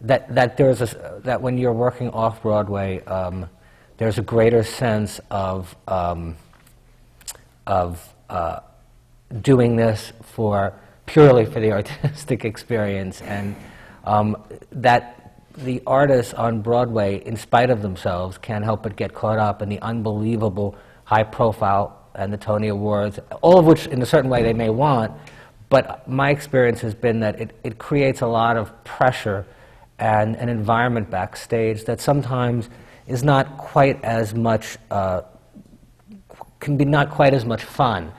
that that when you're working off Broadway, there's a greater sense of doing this purely for the artistic experience, and that the artists on Broadway, in spite of themselves, can't help but get caught up in the unbelievable high profile and the Tony Awards, all of which in a certain way they may want, but my experience has been that it creates a lot of pressure and an environment backstage that sometimes is not quite as much, can be not quite as much fun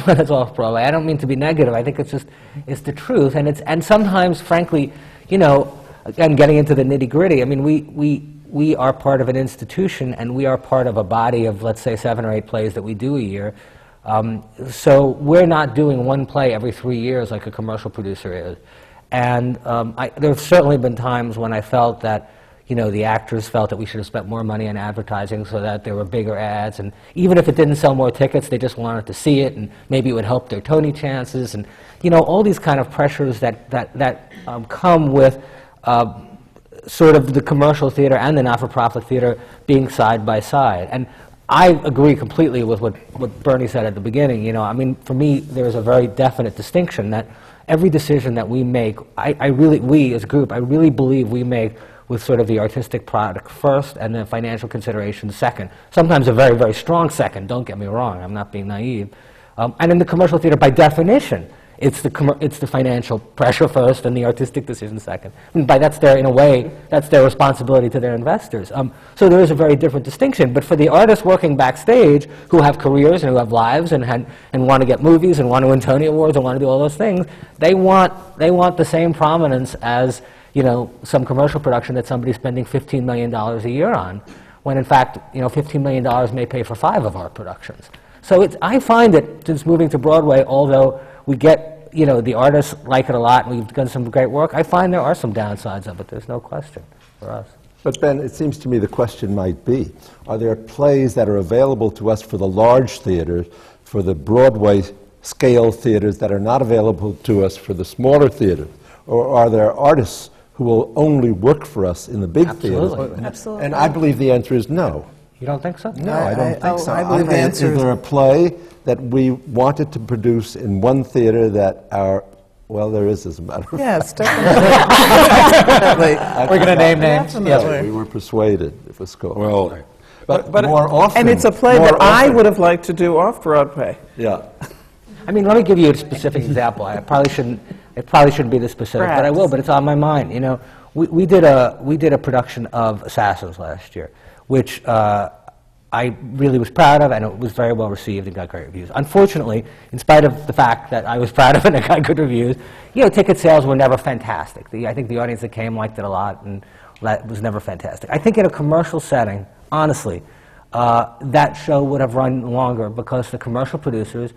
when it's off Broadway. I don't mean to be negative. I think it's the truth, and sometimes, frankly, you know, again, getting into the nitty-gritty. I mean, we are part of an institution, and we are part of a body of, let's say, 7 or 8 plays that we do a year. So we're not doing one play every 3 years like a commercial producer is. And there have certainly been times when I felt that, you know, the actors felt that we should have spent more money on advertising so that there were bigger ads, and even if it didn't sell more tickets, they just wanted to see it, and maybe it would help their Tony chances, and, you know, all these kind of pressures that come with sort of the commercial theater and the not-for-profit theater being side by side. And I agree completely with what Bernie said at the beginning. You know, I mean, for me, there's a very definite distinction that every decision that we make, we as a group, I really believe we make with sort of the artistic product first and then financial considerations second. Sometimes a very, very strong second, don't get me wrong, I'm not being naive. And in the commercial theater, by definition, It's the financial pressure first and the artistic decision second. And that's their, in a way, that's their responsibility to their investors. So there is a very different distinction. But for the artists working backstage who have careers and who have lives and want to get movies and want to win Tony Awards and want to do all those things, they want the same prominence as, you know, some commercial production that somebody's spending $15 million a year on, when in fact, you know, $15 million may pay for 5 of our productions. So I find that since moving to Broadway, although we get, you know, the artists like it a lot and we've done some great work, I find there are some downsides of it, there's no question for us. But Ben, it seems to me the question might be, are there plays that are available to us for the large theaters, for the Broadway scale theaters that are not available to us for the smaller theaters? Or are there artists who will only work for us in the big theaters? Absolutely. And I believe the answer is no. You don't think so? No, I don't think so. I believe the answer is there a play that we wanted to produce in one theater that our, well, there is, as a matter of fact. Yes, definitely. Definitely. We're going to name names. Definitely. We were persuaded, it was called. Well, but more often. And it's a play more that I often- would have liked to do off-Broadway. Yeah. I mean, let me give you a specific example. It probably shouldn't be this specific, but I will, but it's on my mind. You know, we did a production of Assassins last year, which I really was proud of, and it was very well received and got great reviews. Unfortunately, in spite of the fact that I was proud of it and it got good reviews, you know, ticket sales were never fantastic. I think the audience that came liked it a lot, and that was never fantastic. I think in a commercial setting, honestly, that show would have run longer because the commercial producers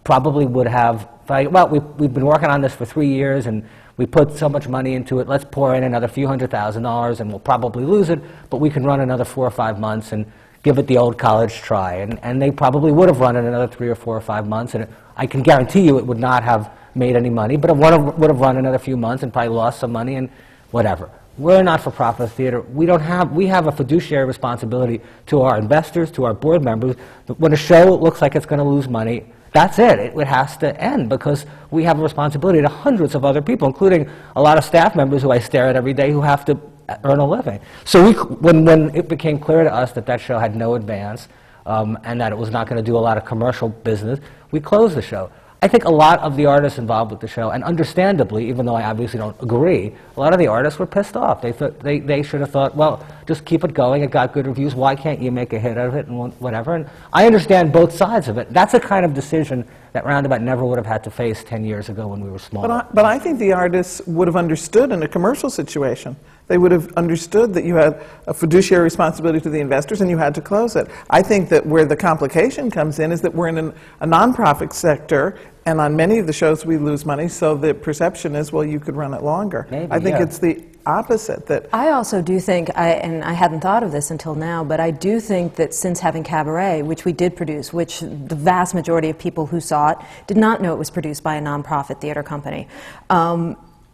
probably would have, well, we've been working on this for 3 years, and we put so much money into it, let's pour in another few $100,000 and we'll probably lose it, but we can run another 4 or 5 months and give it the old college try. And they probably would have run it another 3 or 4 or 5 months, and I can guarantee you it would not have made any money, but it would have run another few months and probably lost some money and whatever. We're a not-for-profit theater. We have a fiduciary responsibility to our investors, to our board members. When a show looks like it's going to lose money, that's it. It has to end because we have a responsibility to hundreds of other people, including a lot of staff members who I stare at every day who have to earn a living. So when it became clear to us that that show had no advance and that it was not going to do a lot of commercial business, we closed the show. I think a lot of the artists involved with the show, and understandably, even though I obviously don't agree, a lot of the artists were pissed off. They should have thought, well, just keep it going. It got good reviews. Why can't you make a hit out of it and whatever? And I understand both sides of it. That's a kind of decision that Roundabout never would have had to face 10 years ago when we were smaller. But I think the artists would have understood in a commercial situation. They would have understood that you had a fiduciary responsibility to the investors and you had to close it. I think that where the complication comes in is that we're in a nonprofit sector, and on many of the shows we lose money, so the perception is, well, you could run it longer. Maybe, I think yeah. it's the opposite. That I also do think, and I hadn't thought of this until now, but I do think that since having Cabaret, which we did produce, which the vast majority of people who saw it did not know it was produced by a nonprofit theater company,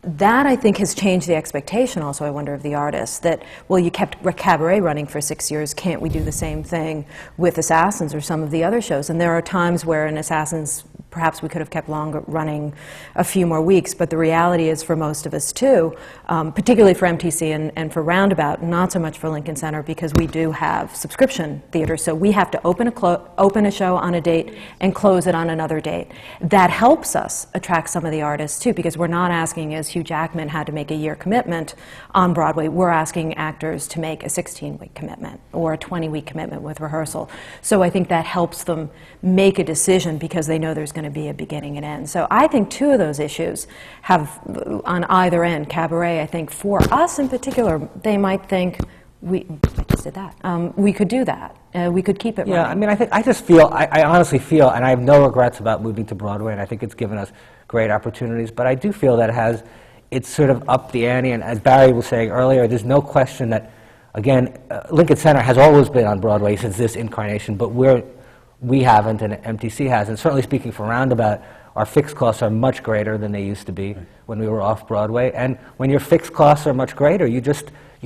that, I think, has changed the expectation also, I wonder, of the artists, that, well, you kept Cabaret running for 6 years, can't we do the same thing with Assassins or some of the other shows? And there are times where in Assassins, perhaps we could have kept longer running a few more weeks, but the reality is for most of us too, particularly for MTC and for Roundabout, not so much for Lincoln Center, because we do have subscription theater, so we have to open a show on a date and close it on another date. That helps us attract some of the artists too, because we're not asking, as Hugh Jackman had to make a year commitment on Broadway, we're asking actors to make a 16-week commitment or a 20-week commitment with rehearsal. So I think that helps them make a decision because they know there's going to be a beginning and end. So I think two of those issues have, on either end, Cabaret, I think for us in particular, they might think, I just did that. We could do that. We could keep it running. Yeah, I mean, I honestly feel, and I have no regrets about moving to Broadway, and I think it's given us great opportunities, but I do feel that it's sort of upped the ante, and as Barry was saying earlier, there's no question that, again, Lincoln Center has always been on Broadway since this incarnation, but we haven't, and MTC hasn't. Certainly speaking for Roundabout, our fixed costs are much greater than they used to be when we were off Broadway, and when your fixed costs are much greater, you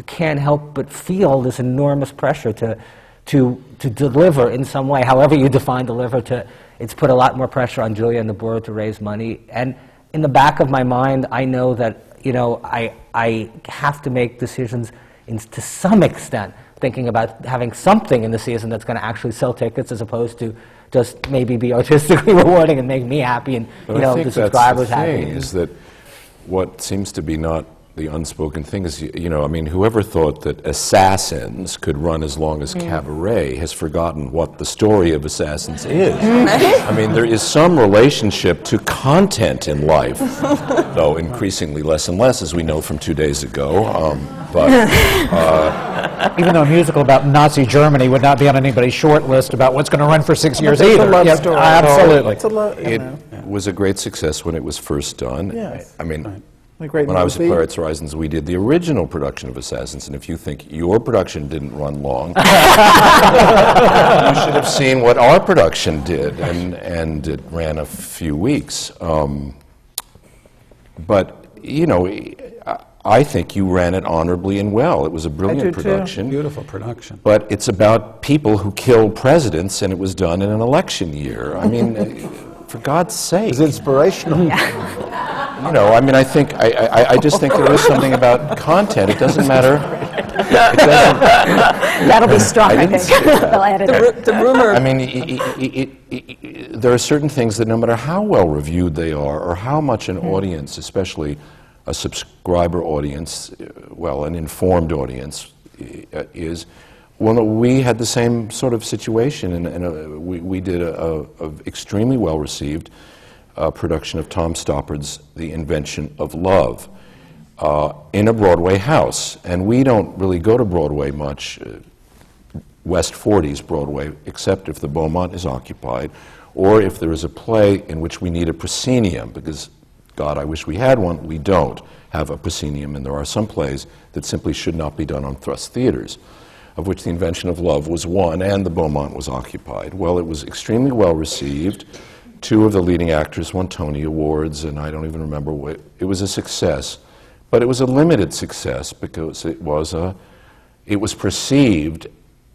can't help but feel this enormous pressure to deliver in some way, however you define deliver. It's put a lot more pressure on Julia and the board to raise money, and in the back of my mind, I know that I have to make decisions to some extent thinking about having something in the season that's going to actually sell tickets as opposed to just maybe be artistically rewarding and make me happy and But you know I think the subscribers that's the thing, happy. is that what seems to be not the unspoken thing is, you know, I mean, whoever thought that Assassins could run as long as Cabaret has forgotten what the story of Assassins is. I mean, there is some relationship to content in life, though increasingly less and less, as we know from 2 days ago. Even though a musical about Nazi Germany would not be on anybody's short list about what's going to run for 6 years It's either. a love Yeah, story. absolutely. It's a love, It was a great success when it was first done. Yes. I mean, a great when I was at movie. Playwrights Horizons, we did the original production of Assassins, and if you think your production didn't run long, you should have seen what our production did, and it ran a few weeks. But, you know, I think you ran it honorably and well. It was a brilliant do, too. production. Beautiful production. But it's about people who kill presidents, and it was done in an election year. I mean, for God's sake. It's inspirational. You know, I mean, I think, I just think there is something about content. It doesn't matter. It doesn't, That'll be strong, I I didn't think. say that. They'll edit it. The rumor. I mean, there are certain things that no matter how well reviewed they are, or how much an audience, especially a subscriber audience, well, an informed audience is, well, no, we had the same sort of situation, and we did a extremely well-received production of Tom Stoppard's The Invention of Love in a Broadway house. And we don't really go to Broadway much, West 40s Broadway, except if the Beaumont is occupied, or if there is a play in which we need a proscenium, because, God, I wish we had one. We don't have a proscenium, and there are some plays that simply should not be done on thrust theaters, of which The Invention of Love was one, and the Beaumont was occupied. Well, it was extremely well received. 2 of the leading actors won Tony Awards, and I don't even remember what. It was a success, but it was a limited success because it was perceived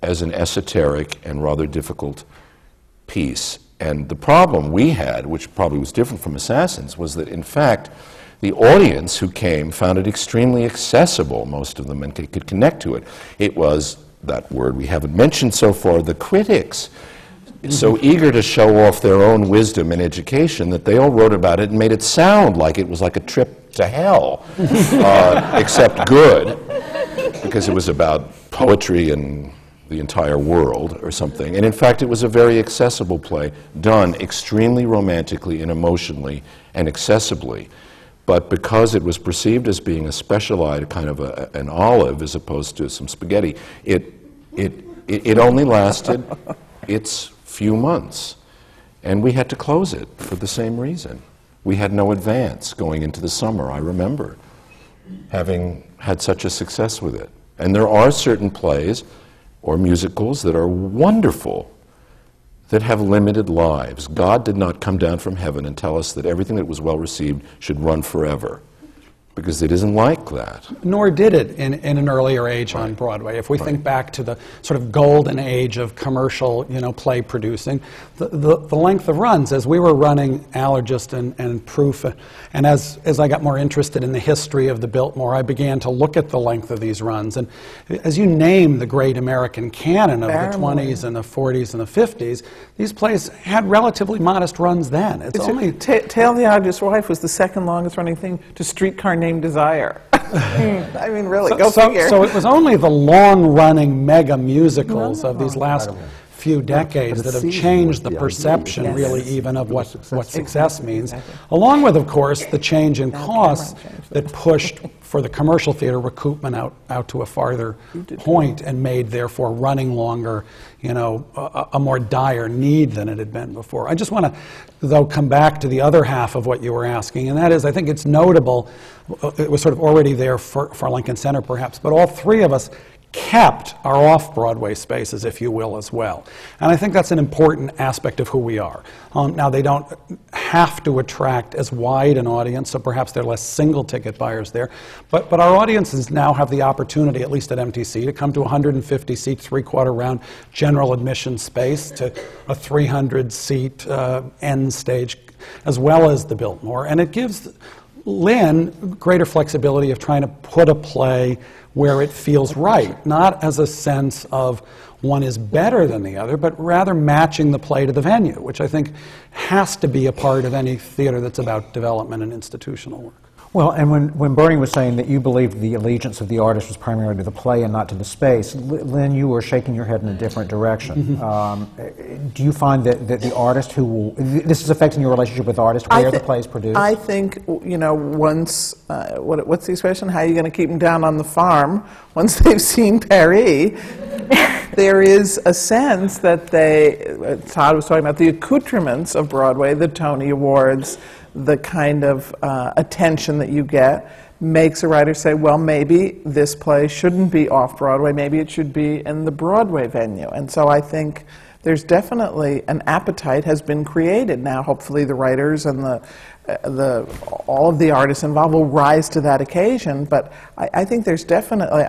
as an esoteric and rather difficult piece. And the problem we had, which probably was different from Assassins, was that in fact the audience who came found it extremely accessible, most of them, and could connect to it. It was, that word we haven't mentioned so far, the critics, so eager to show off their own wisdom and education that they all wrote about it and made it sound like it was like a trip to hell, except good, because it was about poetry and the entire world or something. And in fact, it was a very accessible play, done extremely romantically and emotionally and accessibly. But because it was perceived as being a specialized kind of an olive as opposed to some spaghetti, it only lasted its few months. And we had to close it for the same reason. We had no advance going into the summer, I remember, having had such a success with it. And there are certain plays or musicals that are wonderful, that have limited lives. God did not come down from heaven and tell us that everything that was well received should run forever, because it isn't like that. Nor did it in an earlier age on Broadway. If we think back to the sort of golden age of commercial, play producing, the length of runs, as we were running Allergist and Proof, and as I got more interested in the history of the Biltmore, I began to look at the length of these runs. And as you name the great American canon of the 20s and the 40s and the 50s, these plays had relatively modest runs then. It's only... Tale of the Artist's Wife was the second longest running thing to Streetcar Named Desire. I mean, really, go figure. So it was only the long-running mega musicals of these last few decades that have changed the perception, really, even of what success means, along with, of course, the change in costs that pushed for the commercial theater recoupment out to a farther point and made, therefore, running longer, a more dire need than it had been before. I just want to, though, come back to the other half of what you were asking, and that is, I think it's notable, it was sort of already there for Lincoln Center, perhaps, but all 3 of us kept our off-Broadway spaces, if you will, as well. And I think that's an important aspect of who we are. Now, they don't have to attract as wide an audience, so perhaps there are less single-ticket buyers there, but our audiences now have the opportunity, at least at MTC, to come to 150-seat, 3/4-round general admission space, to a 300-seat end stage, as well as the Biltmore, and it gives Lynne, greater flexibility of trying to put a play where it feels right, not as a sense of one is better than the other, but rather matching the play to the venue, which I think has to be a part of any theater that's about development and institutional work. Well, and when Bernie was saying that you believed the allegiance of the artist was primarily to the play and not to the space, Lynne, you were shaking your head in a different direction. Do you find that the artist who will, this is affecting your relationship with artists, where the play is produced? I think, once, what's the expression? How are you going to keep them down on the farm? Once they've seen Paris, there is a sense that Todd was talking about the accoutrements of Broadway, the Tony Awards, the kind of attention that you get makes a writer say, well, maybe this play shouldn't be off-Broadway, maybe it should be in the Broadway venue. And so I think there's definitely an appetite has been created now. Hopefully the writers and all of the artists involved will rise to that occasion. But I think there's definitely,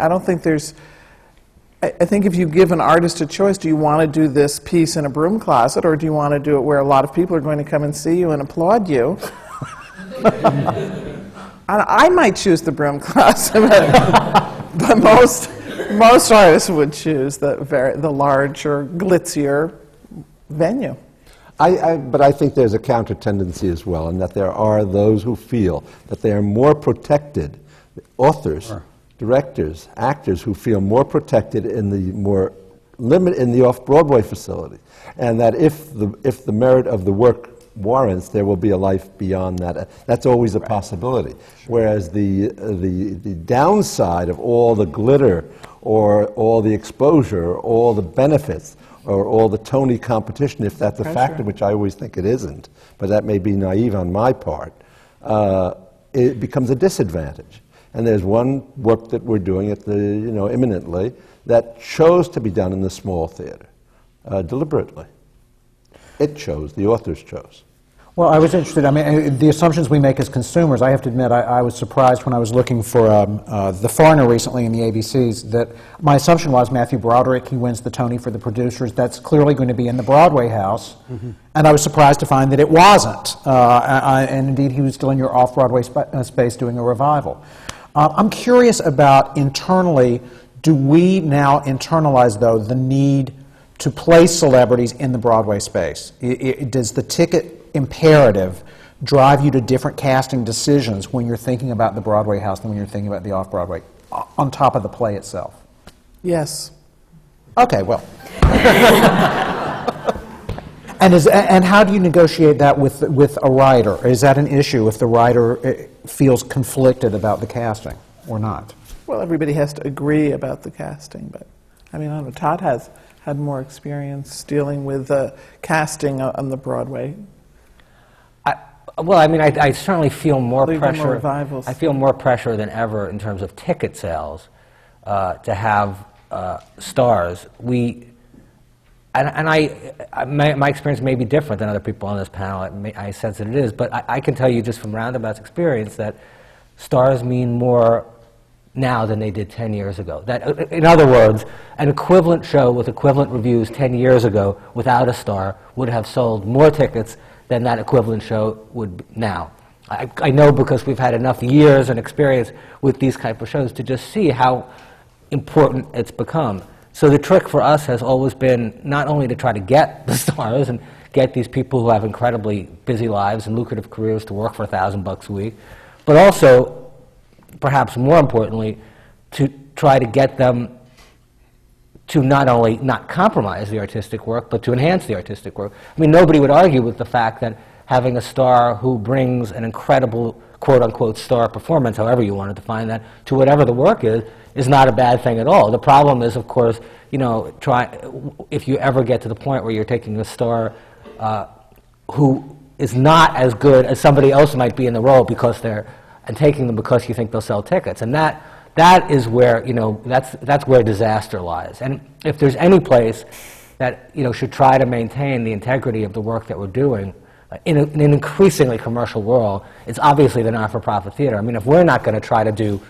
I think if you give an artist a choice, do you want to do this piece in a broom closet, or do you want to do it where a lot of people are going to come and see you and applaud you? I might choose the broom closet, but most artists would choose the larger, glitzier venue. But I think there's a counter tendency as well, in that there are those who feel that they are more protected, authors, directors, actors who feel more protected in the off-Broadway facility, and that if the merit of the work warrants, there will be a life beyond that. That's always a possibility. Whereas the downside of all the glitter, or all the exposure, or all the benefits, or all the Tony competition, if that's a factor, which I always think it isn't, but that may be naive on my part, it becomes a disadvantage. And there's one work that we're doing imminently that chose to be done in the small theater, deliberately. It chose, the authors chose. Well, I was interested, the assumptions we make as consumers, I have to admit, I was surprised when I was looking for The Foreigner recently in the ABCs, that my assumption was Matthew Broderick, he wins the Tony for the producers, that's clearly going to be in the Broadway house, and I was surprised to find that it wasn't, and indeed he was still in your off-Broadway space doing a revival. I'm curious about internally, do we now internalize, though, the need to place celebrities in the Broadway space? Does the ticket imperative drive you to different casting decisions when you're thinking about the Broadway house than when you're thinking about the off-Broadway, on top of the play itself? Yes. Okay, well. And how do you negotiate that with a writer? Is that an issue if the writer feels conflicted about the casting or not? Well, everybody has to agree about the casting, but I don't know, Todd has had more experience dealing with casting on the Broadway. I certainly feel more pressure. More revivals. I feel more pressure than ever in terms of ticket sales to have stars. My experience may be different than other people on this panel. I sense that it is, but I can tell you just from Roundabout's experience that stars mean more now than they did 10 years ago. That, in other words, an equivalent show with equivalent reviews 10 years ago without a star would have sold more tickets than that equivalent show would now. I know because we've had enough years and experience with these type of shows to just see how important it's become. So the trick for us has always been not only to try to get the stars and get these people who have incredibly busy lives and lucrative careers to work for $1,000 a week, but also, perhaps more importantly, to try to get them to not only not compromise the artistic work, but to enhance the artistic work. Nobody would argue with the fact that having a star who brings an incredible quote-unquote star performance, however you want to define that, to whatever the work is not a bad thing at all. The problem is, of course, if you ever get to the point where you're taking a star who is not as good as somebody else might be in the role and taking them because you think they'll sell tickets. And that is where, that's where disaster lies. And if there's any place that, should try to maintain the integrity of the work that we're doing in an increasingly commercial world, it's obviously the not-for-profit theater. If we're not going to try to do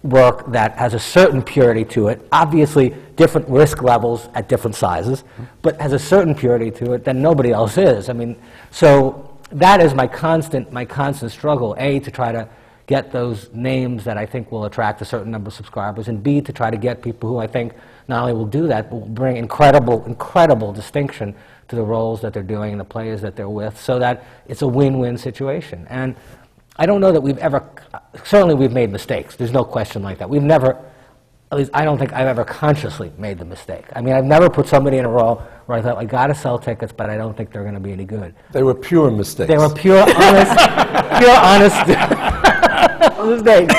work that has a certain purity to it, obviously different risk levels at different sizes, but has a certain purity to it, then nobody else is. So that is my constant struggle, A, to try to get those names that I think will attract a certain number of subscribers, and B, to try to get people who I think not only will do that, but will bring incredible distinction to the roles that they're doing and the players that they're with, so that it's a win-win situation. And I don't know that we've ever, certainly we've made mistakes, there's no question like that. We've never, at least I don't think I've ever consciously made the mistake. I mean, I've never put somebody in a role where I thought, I gotta sell tickets, but I don't think they're gonna be any good. They were pure mistakes. They were pure, honest mistakes.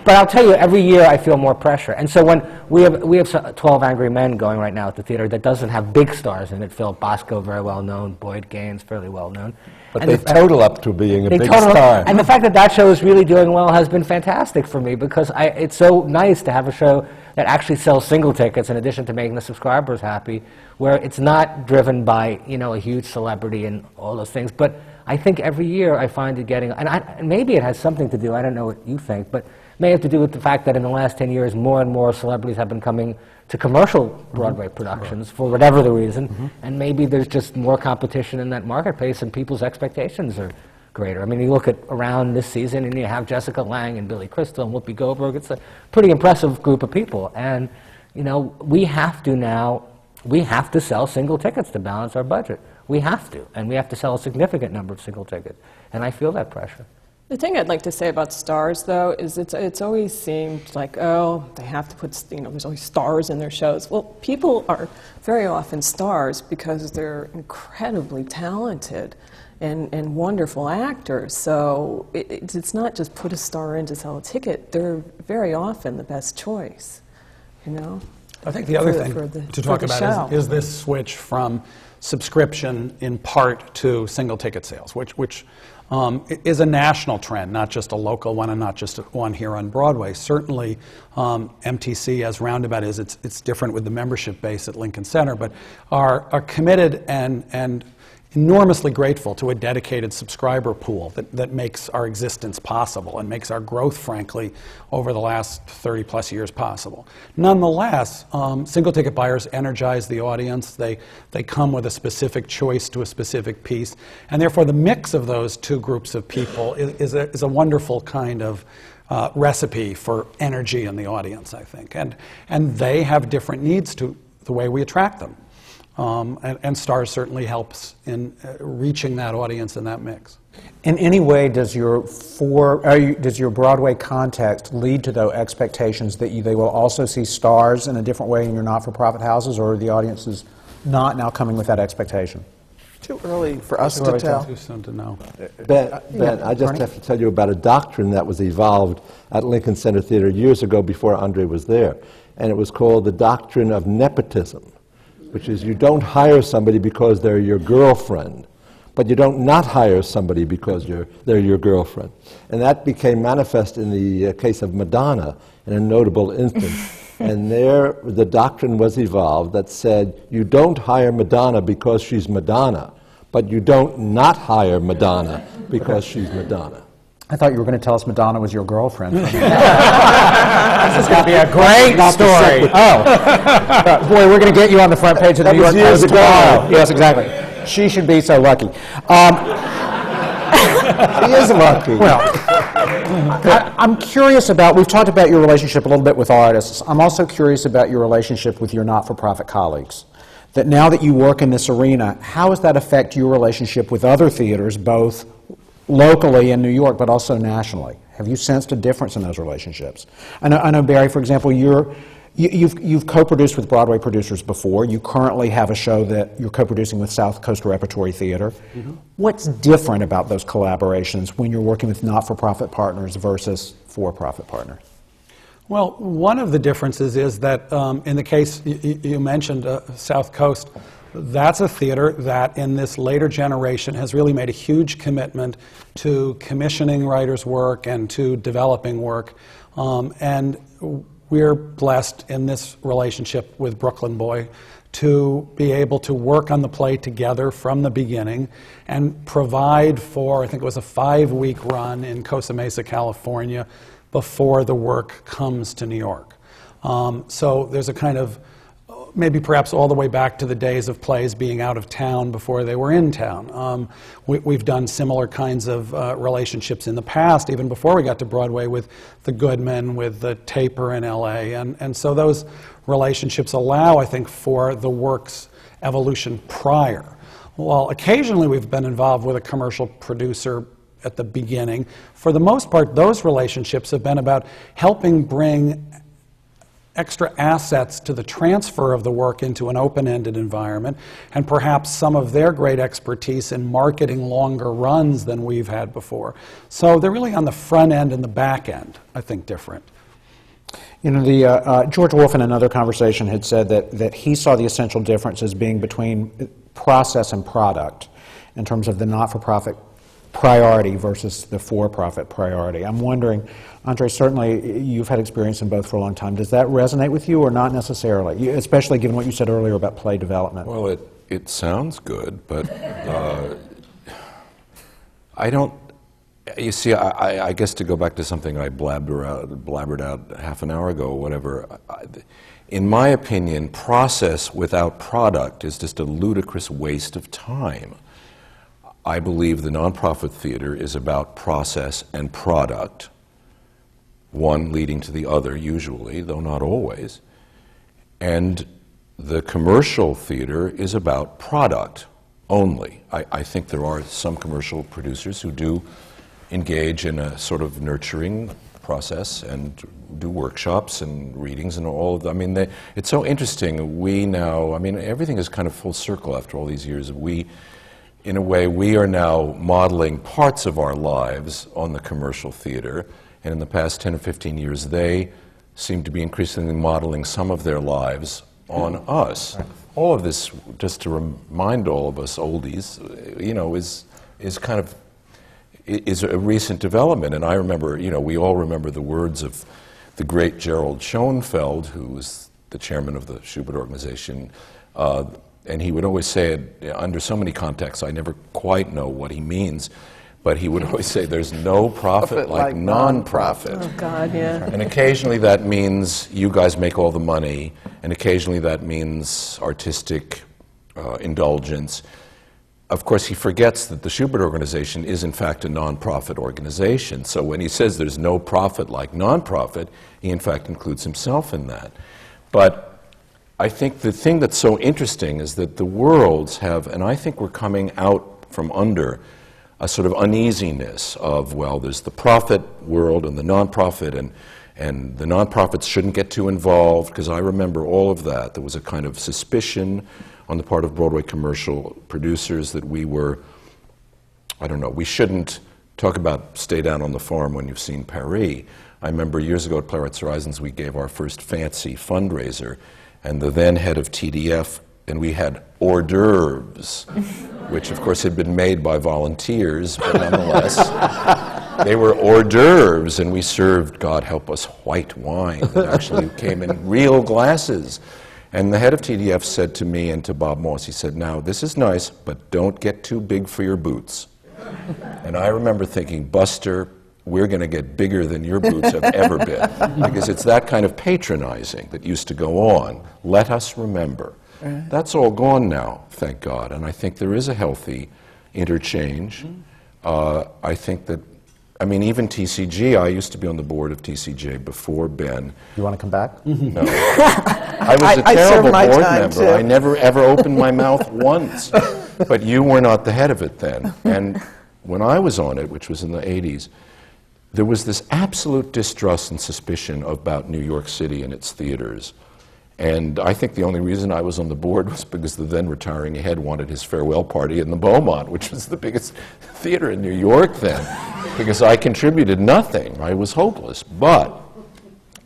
But I'll tell you, every year I feel more pressure. And so when we have 12 Angry Men going right now at the theater that doesn't have big stars in it. Philip Bosco, very well known. Boyd Gaines, fairly well known. But they total up to being a big total star. And the fact that that show is really doing well has been fantastic for me, because it's so nice to have a show that actually sells single tickets in addition to making the subscribers happy, where it's not driven by, you know, a huge celebrity and all those things. But I think every year I find it getting, and maybe it has something to do, I don't know what you think, but may have to do with the fact that in the last 10 years more and more celebrities have been coming to commercial Broadway productions for whatever the reason, and maybe there's just more competition in that marketplace and people's expectations are greater. I mean, you look at around this season and you have Jessica Lange and Billy Crystal and Whoopi Goldberg. It's a pretty impressive group of people, and you know, we have to sell single tickets to balance our budget. We have to, and we have to sell a significant number of single tickets, and I feel that pressure. The thing I'd like to say about stars, though, is it's always seemed like, oh, they have to put, you know, there's always stars in their shows. Well, people are very often stars because they're incredibly talented and wonderful actors. So it's not just put a star in to sell a ticket. They're very often the best choice, you know? I think the other thing to talk about is this switch from subscription in part to single ticket sales, which is a national trend, not just a local one and not just one here on Broadway. Certainly, MTC, as Roundabout is, it's different with the membership base at Lincoln Center, but are committed and enormously grateful to a dedicated subscriber pool that makes our existence possible and makes our growth, frankly, over the last 30-plus years possible. Nonetheless, single-ticket buyers energize the audience. They come with a specific choice to a specific piece, and therefore the mix of those two groups of people is a wonderful kind of recipe for energy in the audience, I think. And they have different needs to the way we attract them. And Stars certainly helps in reaching that audience in that mix. In any way, does your Broadway context lead to those expectations that they will also see Stars in a different way in your not-for-profit houses, or are the audiences not now coming with that expectation? Too early for us to tell. Too soon to know. Ben, I just have to tell you about a doctrine that was evolved at Lincoln Center Theater years ago before André was there, and it was called the doctrine of nepotism, which is you don't hire somebody because they're your girlfriend, but you don't not hire somebody because they're your girlfriend. And that became manifest in the case of Madonna in a notable instance. And there the doctrine was evolved that said you don't hire Madonna because she's Madonna, but you don't not hire Madonna because she's Madonna. I thought you were going to tell us Madonna was your girlfriend. This is going to be a great story. Oh, boy, we're going to get you on the front page of the New York Times tomorrow. Yes, exactly. She should be so lucky. She is lucky. Well, I'm curious about, we've talked about your relationship a little bit with artists. I'm also curious about your relationship with your not-for-profit colleagues. That now that you work in this arena, how does that affect your relationship with other theaters, both locally in New York, but also nationally? Have you sensed a difference in those relationships? I know Barry, for example, you've co-produced with Broadway producers before. You currently have a show that you're co-producing with South Coast Repertory Theater. Mm-hmm. What's different about those collaborations when you're working with not-for-profit partners versus for-profit partners? Well, one of the differences is that in the case you mentioned, South Coast, that's a theater that in this later generation has really made a huge commitment to commissioning writers' work and to developing work. And we're blessed in this relationship with Brooklyn Boy to be able to work on the play together from the beginning and provide for, I think it was a 5-week run in Costa Mesa, California, before the work comes to New York. So there's a kind of maybe perhaps all the way back to the days of plays being out of town before they were in town. We've done similar kinds of relationships in the past, even before we got to Broadway, with the Goodman, with the Taper in LA. And so those relationships allow, I think, for the work's evolution prior. While occasionally we've been involved with a commercial producer at the beginning, for the most part, those relationships have been about helping bring extra assets to the transfer of the work into an open-ended environment, and perhaps some of their great expertise in marketing longer runs than we've had before. So they're really on the front end and the back end, I think, different. You know, George Wolfe in another conversation had said that he saw the essential difference as being between process and product in terms of the not-for-profit priority versus the for-profit priority. I'm wondering, André, certainly you've had experience in both for a long time. Does that resonate with you or not necessarily, especially given what you said earlier about play development? Well, it sounds good, but I don't. You see, I guess to go back to something I blabbered out half an hour ago or whatever, in my opinion, process without product is just a ludicrous waste of time. I believe the nonprofit theater is about process and product, one leading to the other usually, though not always. And the commercial theater is about product only. I think there are some commercial producers who do engage in a sort of nurturing process and do workshops and readings and all of that. I mean, it's so interesting. We now, I mean, everything is kind of full circle after all these years. In a way, we are now modeling parts of our lives on the commercial theater, and in the past 10 or 15 years, they seem to be increasingly modeling some of their lives on us. Right. All of this, just to remind all of us oldies, you know, is kind of is a recent development. And I remember, you know, we all remember the words of the great Gerald Schoenfeld, who was the chairman of the Schubert organization. And he would always say it under so many contexts, I never quite know what he means, but he would always say there's no profit like non-profit. Oh, God, yeah. And occasionally that means you guys make all the money, and occasionally that means artistic indulgence. Of course, he forgets that the Schubert organization is, in fact, a non-profit organization. So when he says there's no profit like non-profit, he, in fact, includes himself in that. But I think the thing that's so interesting is that the worlds have, and I think we're coming out from under a sort of uneasiness of, well, there's the profit world and the nonprofit, and the nonprofits shouldn't get too involved, because I remember all of that. There was a kind of suspicion on the part of Broadway commercial producers that we were, I don't know, we shouldn't talk about stay down on the farm when you've seen Paris. I remember years ago at Playwrights Horizons we gave our first fancy fundraiser, and the then head of TDF, and we had hors d'oeuvres, which of course had been made by volunteers, but nonetheless, they were hors d'oeuvres, and we served, God help us, white wine that actually came in real glasses. And the head of TDF said to me and to Bob Moss, he said, now, this is nice, but don't get too big for your boots. And I remember thinking, Buster, we're going to get bigger than your boots have ever been. Because it's that kind of patronizing that used to go on. Let us remember. That's all gone now, thank God. And I think there is a healthy interchange. I think that, I mean, even TCG, I used to be on the board of TCG before Ben. You want to come back? No. I was a terrible board member. Too. I never ever opened my mouth once. But you were not the head of it then. And when I was on it, which was in the 80s, there was this absolute distrust and suspicion about New York City and its theaters. And I think the only reason I was on the board was because the then retiring head wanted his farewell party in the Beaumont, which was the biggest theater in New York then, because I contributed nothing. I was hopeless. But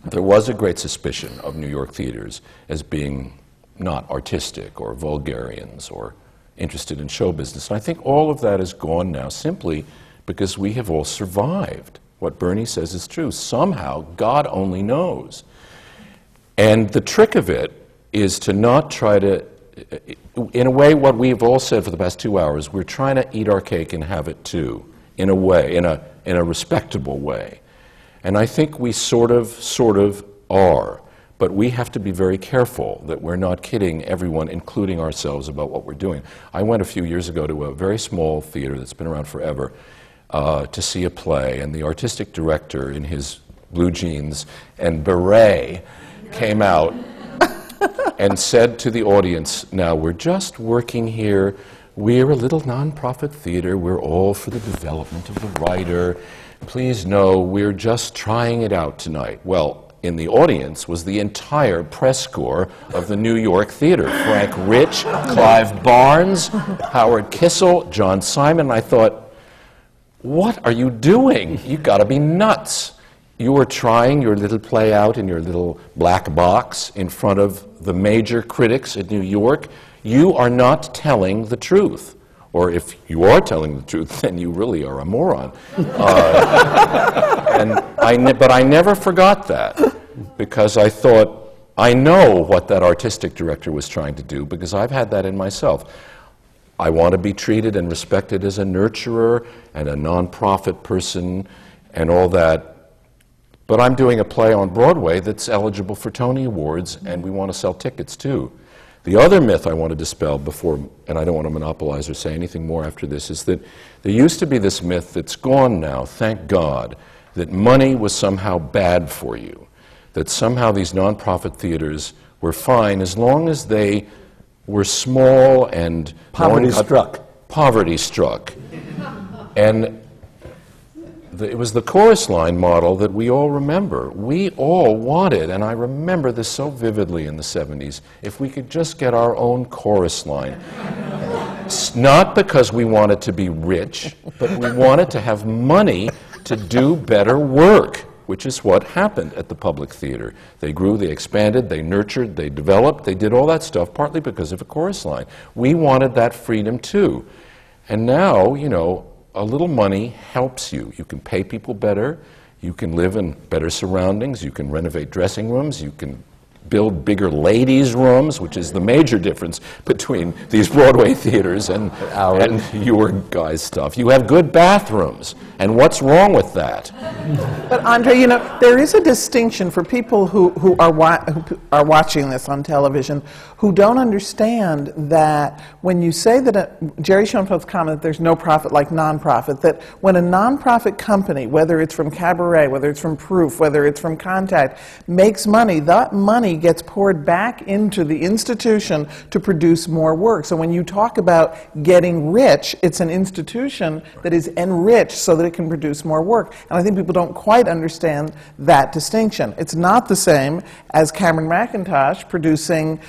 there was a great suspicion of New York theaters as being not artistic or vulgarians or interested in show business. And I think all of that is gone now simply because we have all survived. What Bernie says is true. Somehow, God only knows. And the trick of it is to not try to, in a way, what we've all said for the past 2 hours, we're trying to eat our cake and have it too, in a way, in a respectable way. And I think we sort of are. But we have to be very careful that we're not kidding everyone, including ourselves, about what we're doing. I went a few years ago to a very small theater that's been around forever to see a play, and the artistic director in his blue jeans and beret came out and said to the audience, "Now, we're just working here. We're a little nonprofit theater. We're all for the development of the writer. Please know we're just trying it out tonight." Well, in the audience was the entire press corps of the New York theater. Frank Rich, Clive Barnes, Howard Kissel, John Simon. I thought, what are you doing? You've got to be nuts. You were trying your little play out in your little black box in front of the major critics in New York. You are not telling the truth. Or if you are telling the truth, then you really are a moron. But I never forgot that, because I thought, I know what that artistic director was trying to do, because I've had that in myself. I want to be treated and respected as a nurturer and a nonprofit person and all that. But I'm doing a play on Broadway that's eligible for Tony Awards, and we want to sell tickets too. The other myth I want to dispel before, and I don't want to monopolize or say anything more after this, is that there used to be this myth that's gone now, thank God, that money was somehow bad for you, that somehow these nonprofit theaters were fine as long as they were small and Poverty-struck. Poverty-struck. And it was the chorus line model that we all remember. We all wanted, and I remember this so vividly in the 70s, if we could just get our own chorus line. Not because we wanted to be rich, but we wanted to have money to do better work, which is what happened at the public theater. They grew, they expanded, they nurtured, they developed, they did all that stuff partly because of a chorus line. We wanted that freedom too. And now, you know, a little money helps you. You can pay people better, you can live in better surroundings, you can renovate dressing rooms, you can build bigger ladies' rooms, which is the major difference between these Broadway theaters and your guys' stuff. You have good bathrooms, and what's wrong with that? But André, you know, there is a distinction for people who are watching this on television who don't understand that when you say that Jerry Schoenfeld's comment that there's no profit like nonprofit, that when a nonprofit company, whether it's from Cabaret, whether it's from Proof, whether it's from Contact, makes money, that money gets poured back into the institution to produce more work. So when you talk about getting rich, it's an institution that is enriched so that it can produce more work. And I think people don't quite understand that distinction. It's not the same as Cameron McIntosh producing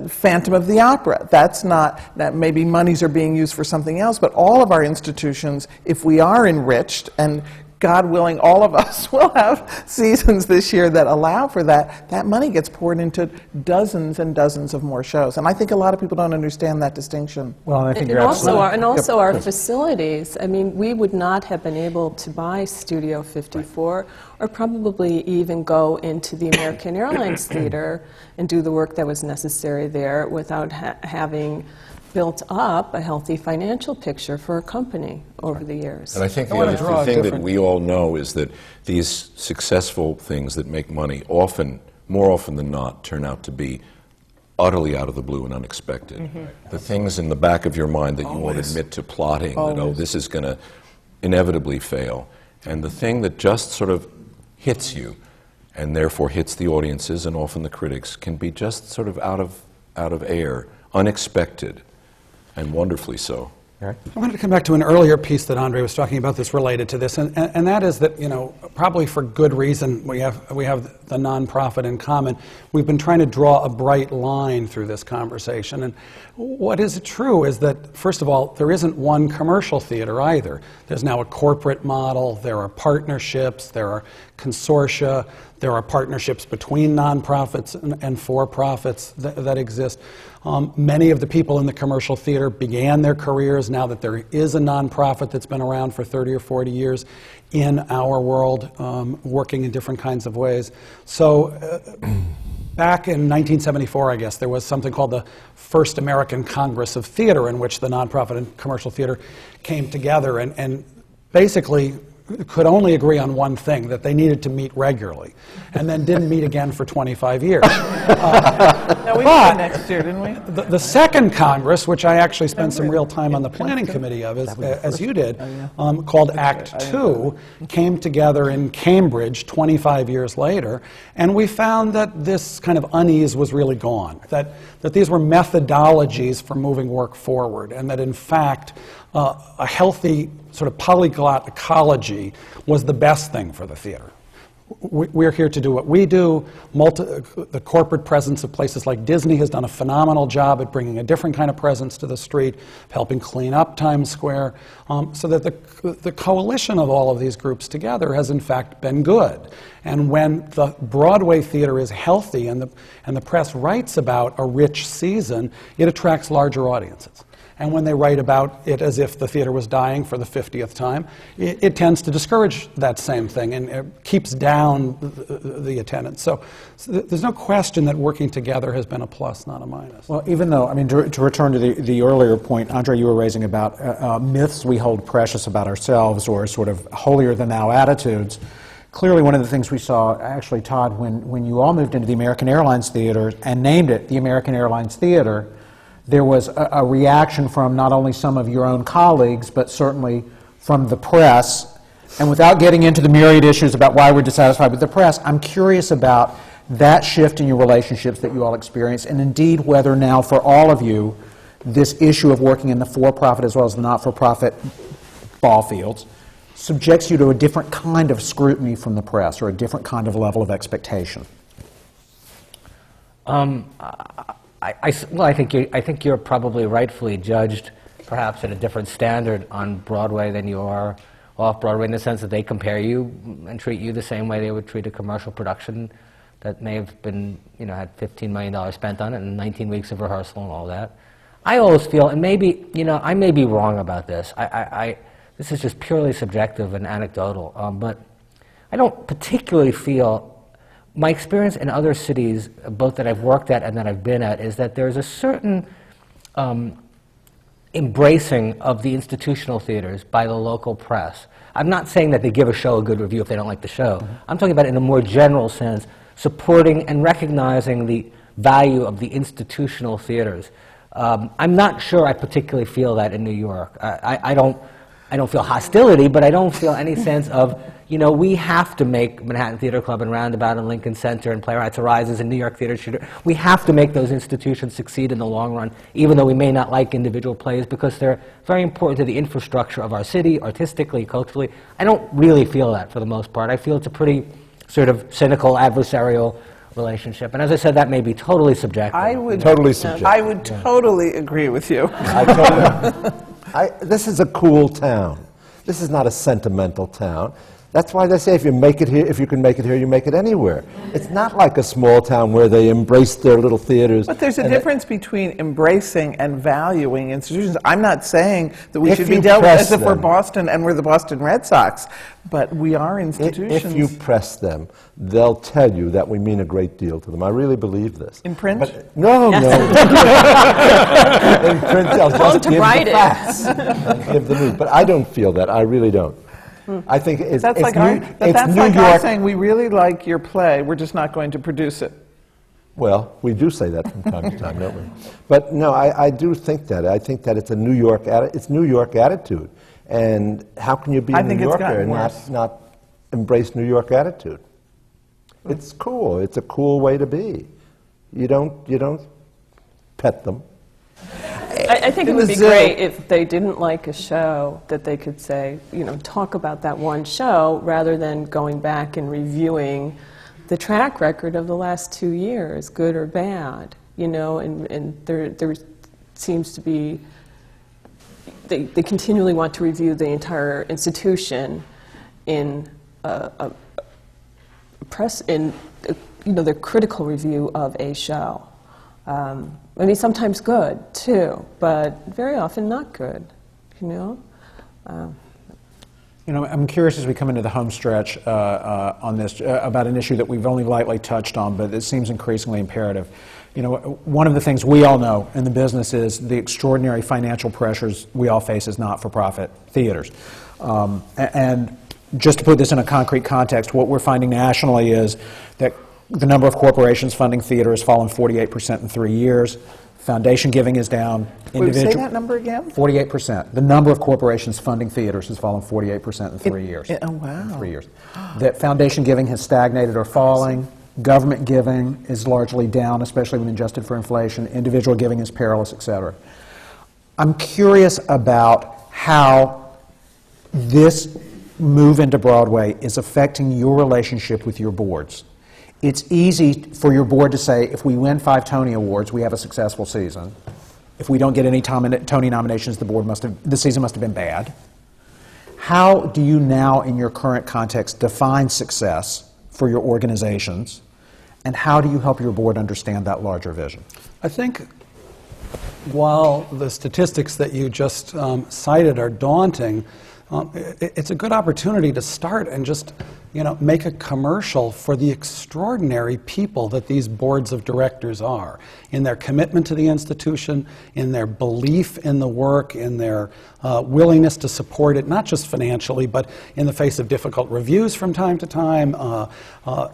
Phantom of the Opera. That's not, that maybe monies are being used for something else, but all of our institutions, if we are enriched, and God willing, all of us will have seasons this year that allow for that, that money gets poured into dozens and dozens of more shows. And I think a lot of people don't understand that distinction. Well, I think And you're absolutely... also our facilities. I mean, we would not have been able to buy Studio 54 or probably even go into the American Airlines Theater and do the work that was necessary there without having built up a healthy financial picture for a company over the years. And I think the other thing that we all know is that these successful things that make money often, more often than not, turn out to be utterly out of the blue and unexpected. Mm-hmm. The things in the back of your mind that you won't admit to plotting, that, oh, this is going to inevitably fail. And the thing that just sort of hits you, and therefore hits the audiences and often the critics, can be just sort of out of air, unexpected, and wonderfully so. I wanted to come back to an earlier piece that André was talking about that's related to this, and that is that, you know, probably for good reason, we have the nonprofit in common. We've been trying to draw a bright line through this conversation, and what is true is that, first of all, there isn't one commercial theater either. There's now a corporate model, there are partnerships, there are consortia, there are partnerships between nonprofits and for-profits that exist. Many of the people in the commercial theater began their careers, now that there is a nonprofit that's been around for 30 or 40 years in our world, working in different kinds of ways. So back in 1974, I guess, there was something called the First American Congress of Theater, in which the nonprofit and commercial theater came together, and basically could only agree on one thing, that they needed to meet regularly, and then didn't meet again for 25 years. No, we met next year, didn't we? The second Congress, which I actually spent some real time on the planning committee of, as you did, called Act Two, came together in Cambridge 25 years later, and we found that this kind of unease was really gone, that these were methodologies for moving work forward, and that in fact a healthy sort of polyglot ecology was the best thing for the theater. We're here to do what we do. The corporate presence of places like Disney has done a phenomenal job at bringing a different kind of presence to the street, helping clean up Times Square, so that the coalition of all of these groups together has in fact been good. And when the Broadway theater is healthy and the press writes about a rich season, it attracts larger audiences. And when they write about it as if the theater was dying for the 50th time, it tends to discourage that same thing and it keeps down the attendance. So there's no question that working together has been a plus, not a minus. Well, even though, I mean, to return to the earlier point, André, you were raising about myths we hold precious about ourselves or sort of holier-than-thou attitudes. Clearly, one of the things we saw, actually, Todd, when you all moved into the American Airlines Theater and named it the American Airlines Theater, there was a reaction from not only some of your own colleagues, but certainly from the press. And without getting into the myriad issues about why we're dissatisfied with the press, I'm curious about that shift in your relationships that you all experienced, and indeed whether now for all of you, this issue of working in the for-profit as well as the not-for-profit ball fields subjects you to a different kind of scrutiny from the press or a different kind of level of expectation. Well, I think you're probably rightfully judged, perhaps at a different standard on Broadway than you are off Broadway, in the sense that they compare you and treat you the same way they would treat a commercial production that may have been, had $15 million spent on it and 19 weeks of rehearsal and all that. I always feel, and maybe, I may be wrong about this. This is just purely subjective and anecdotal, but I don't particularly feel. My experience in other cities, both that I've worked at and that I've been at, is that there's a certain embracing of the institutional theaters by the local press. I'm not saying that they give a show a good review if they don't like the show. Mm-hmm. I'm talking about in a more general sense, supporting and recognizing the value of the institutional theaters. I'm not sure I particularly feel that in New York. I don't feel hostility, but I don't feel any sense of, we have to make Manhattan Theater Club and Roundabout and Lincoln Center and Playwrights Arises and New York Theater Shooter. We have to make those institutions succeed in the long run, even though we may not like individual plays, because they're very important to the infrastructure of our city, artistically, culturally. I don't really feel that for the most part. I feel it's a pretty sort of cynical, adversarial relationship. And as I said, that may be totally subjective. I would totally agree with you. This is a cool town. This is not a sentimental town. That's why they say if you make it here, if you can make it here, you make it anywhere. It's not like a small town where they embrace their little theaters. But there's a difference between embracing and valuing institutions. I'm not saying that we should be dealt with as if we're Boston and we're the Boston Red Sox, but we are institutions. If you press them, they'll tell you that we mean a great deal to them. I really believe this. In print? But, no. In print, they'll just give the facts. Give the news. But I don't feel that. I really don't. I think it's that's like us saying we really like your play, we're just not going to produce it. Well, we do say that from time to time, don't we? But no, I do think that. I think that it's a New York attitude. And how can you be a New Yorker and not embrace New York attitude? It's cool. It's a cool way to be. You don't pet them. I think it would be great if they didn't like a show that they could say, talk about that one show rather than going back and reviewing the track record of the last 2 years, good or bad, and there seems to be, they continually want to review the entire institution in their critical review of a show. Sometimes good, too, but very often not good, I'm curious as we come into the home stretch on this about an issue that we've only lightly touched on, but it seems increasingly imperative. One of the things we all know in the business is the extraordinary financial pressures we all face as not-for-profit theaters. And just to put this in a concrete context, what we're finding nationally is that the number of corporations funding theater has fallen 48% in 3 years. Foundation giving is down. Wait, say that number again? 48%. The number of corporations funding theaters has fallen 48% in 3 years. Oh, wow. In 3 years. That foundation giving has stagnated or falling. Government giving is largely down, especially when adjusted for inflation. Individual giving is perilous, et cetera. I'm curious about how this move into Broadway is affecting your relationship with your boards. It's easy for your board to say, if we win 5 Tony Awards, we have a successful season. If we don't get any Tony nominations, the season must have been bad. How do you now, in your current context, define success for your organizations, and how do you help your board understand that larger vision? I think while the statistics that you just cited are daunting, it's a good opportunity to start and just, make a commercial for the extraordinary people that these boards of directors are, in their commitment to the institution, in their belief in the work, in their willingness to support it, not just financially, but in the face of difficult reviews from time to time,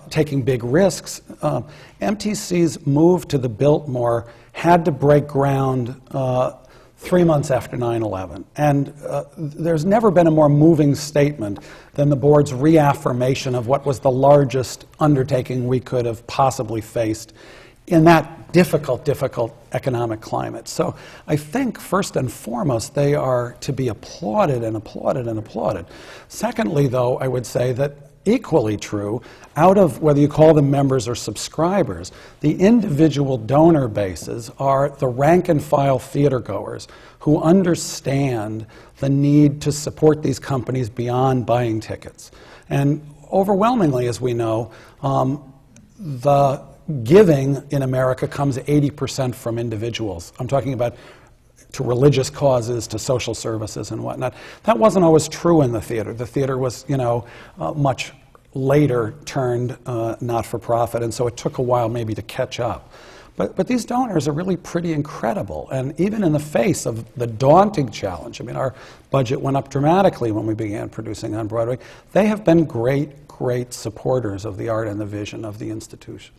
taking big risks. MTC's move to the Biltmore had to break ground 3 months after 9/11. And there's never been a more moving statement than the board's reaffirmation of what was the largest undertaking we could have possibly faced in that difficult economic climate. So I think, first and foremost, they are to be applauded and applauded and applauded. Secondly, though, I would say that equally true, out of whether you call them members or subscribers, the individual donor bases are the rank and file theater goers who understand the need to support these companies beyond buying tickets. And overwhelmingly, as we know, the giving in America comes 80% from individuals. I'm talking about to religious causes, to social services and whatnot. That wasn't always true in the theater. The theater was, much later turned not-for-profit, and so it took a while maybe to catch up. But these donors are really pretty incredible, and even in the face of the daunting challenge, our budget went up dramatically when we began producing on Broadway, they have been great supporters of the art and the vision of the institution.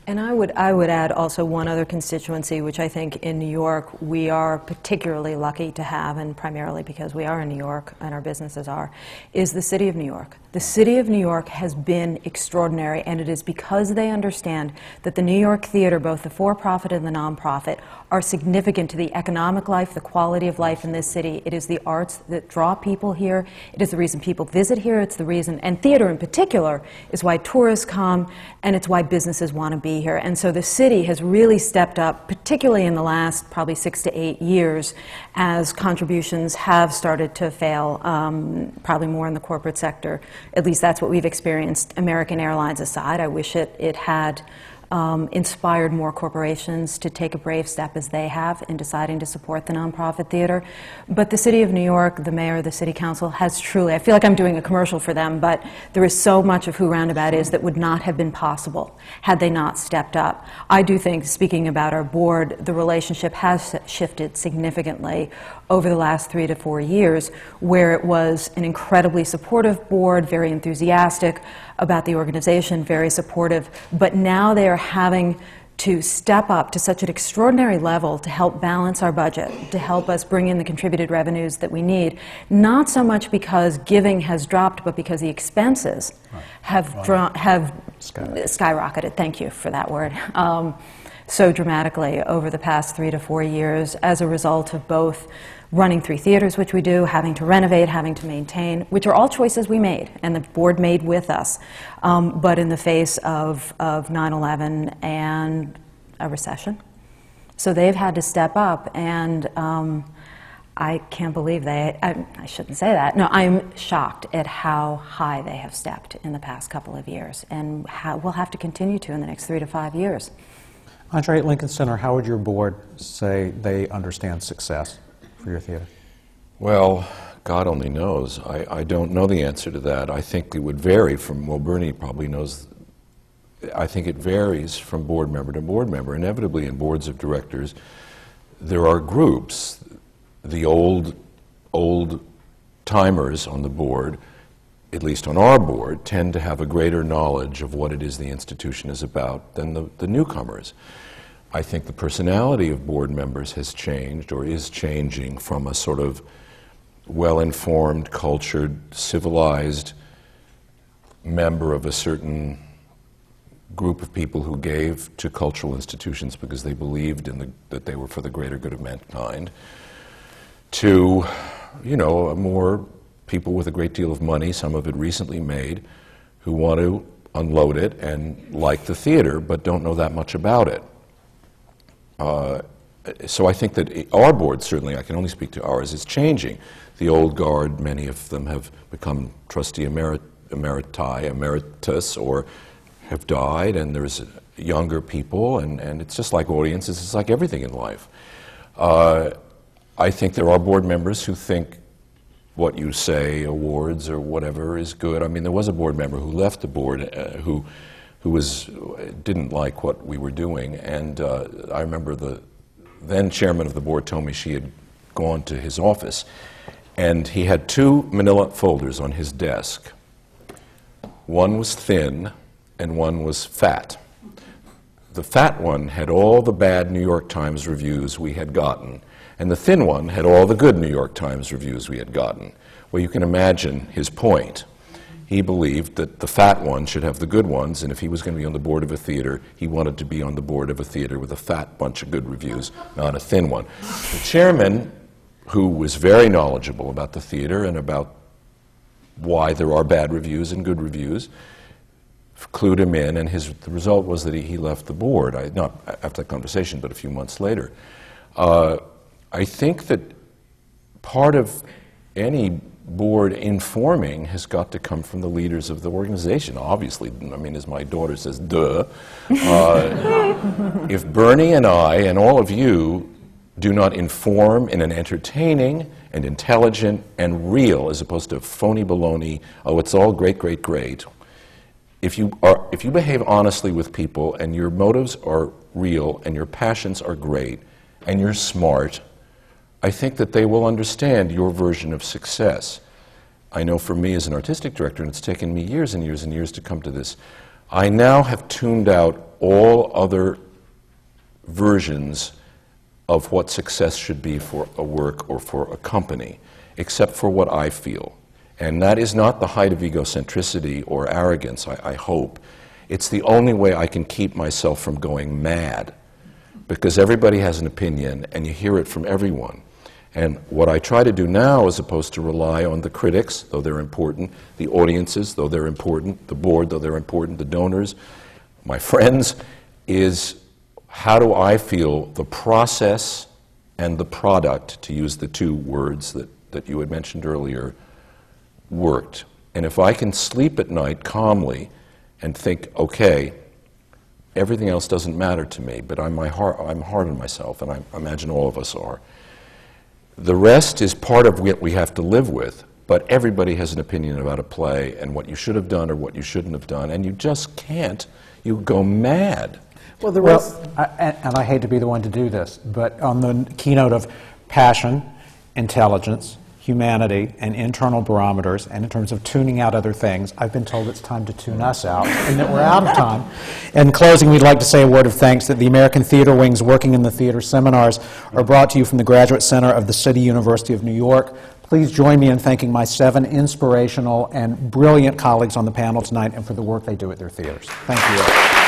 And I would add also one other constituency, which I think in New York we are particularly lucky to have, and primarily because we are in New York and our businesses are, is the City of New York. The City of New York has been extraordinary, and it is because they understand that the New York theater, both the for-profit and the non-profit, are significant to the economic life, the quality of life in this city. It is the arts that draw people here. It is the reason people visit here. It's the reason, and theater in particular, is why tourists come, and it's why businesses want to be here. And so the city has really stepped up, particularly in the last probably 6 to 8 years, as contributions have started to fail, probably more in the corporate sector. At least that's what we've experienced, American Airlines aside. I wish it had inspired more corporations to take a brave step as they have in deciding to support the nonprofit theater. But the City of New York, the mayor, the city council has truly, I feel like I'm doing a commercial for them, but there is so much of who Roundabout is that would not have been possible had they not stepped up. I do think, speaking about our board, the relationship has shifted significantly over the last 3 to 4 years, where it was an incredibly supportive board, very enthusiastic about the organization, very supportive, but now they are having to step up to such an extraordinary level to help balance our budget, to help us bring in the contributed revenues that we need, not so much because giving has dropped, but because the expenses have skyrocketed. Thank you for that word. So dramatically over the past 3 to 4 years as a result of both running 3 theaters, which we do, having to renovate, having to maintain, which are all choices we made and the board made with us. But in the face of 9/11 and a recession. So they've had to step up, and I can't believe I shouldn't say that. No, I'm shocked at how high they have stepped in the past couple of years, and we'll have to continue to in the next 3 to 5 years. André, at Lincoln Center, how would your board say they understand success for your theater? Well, God only knows. I don't know the answer to that. I think it would vary from, well, Bernie probably knows, I think it varies from board member to board member. Inevitably, in boards of directors, there are groups. The old timers on the board at least on our board, tend to have a greater knowledge of what it is the institution is about than the newcomers. I think the personality of board members has changed, or is changing, from a sort of well-informed, cultured, civilized member of a certain group of people who gave to cultural institutions because they believed that they were for the greater good of mankind, to, more people with a great deal of money, some of it recently made, who want to unload it and like the theater but don't know that much about it. So I think that our board, certainly, I can only speak to ours, is changing. The old guard, many of them have become trustee emeritus, or have died, and there's younger people, and it's just like audiences, it's like everything in life. I think there are board members who think what you say, awards or whatever, is good. I mean, there was a board member who left the board who didn't like what we were doing, and I remember the then chairman of the board told me she had gone to his office, and he had 2 manila folders on his desk. One was thin, and one was fat. The fat one had all the bad New York Times reviews we had gotten, and the thin one had all the good New York Times reviews we had gotten. Well, you can imagine his point. He believed that the fat one should have the good ones, and if he was going to be on the board of a theater, he wanted to be on the board of a theater with a fat bunch of good reviews, not a thin one. The chairman, who was very knowledgeable about the theater and about why there are bad reviews and good reviews, clued him in, and the result was that he left the board, not after that conversation, but a few months later. I think that part of any board informing has got to come from the leaders of the organization, obviously. I mean, as my daughter says, duh. If Bernie and I and all of you do not inform in an entertaining and intelligent and real, as opposed to phony baloney, oh, it's all great, great, great. If you behave honestly with people and your motives are real and your passions are great and you're smart, I think that they will understand your version of success. I know for me as an artistic director, and it's taken me years and years and years to come to this, I now have tuned out all other versions of what success should be for a work or for a company, except for what I feel. And that is not the height of egocentricity or arrogance, I hope. It's the only way I can keep myself from going mad, because everybody has an opinion and you hear it from everyone. And what I try to do now, as opposed to rely on the critics, though they're important, the audiences, though they're important, the board, though they're important, the donors, my friends, is how do I feel the process and the product, to use the 2 words that you had mentioned earlier, worked. And if I can sleep at night calmly and think, okay, everything else doesn't matter to me, but I'm hard on myself, and I imagine all of us are. The rest is part of what we have to live with, but everybody has an opinion about a play and what you should have done or what you shouldn't have done, and you just can't. You go mad. Well, and I hate to be the one to do this, but on the keynote of passion, intelligence, humanity, and internal barometers, and in terms of tuning out other things, I've been told it's time to tune us out, and that we're out of time. In closing, we'd like to say a word of thanks that the American Theater Wings working in the theater seminars are brought to you from the Graduate Center of the City University of New York. Please join me in thanking my 7 inspirational and brilliant colleagues on the panel tonight and for the work they do at their theaters. Thank you.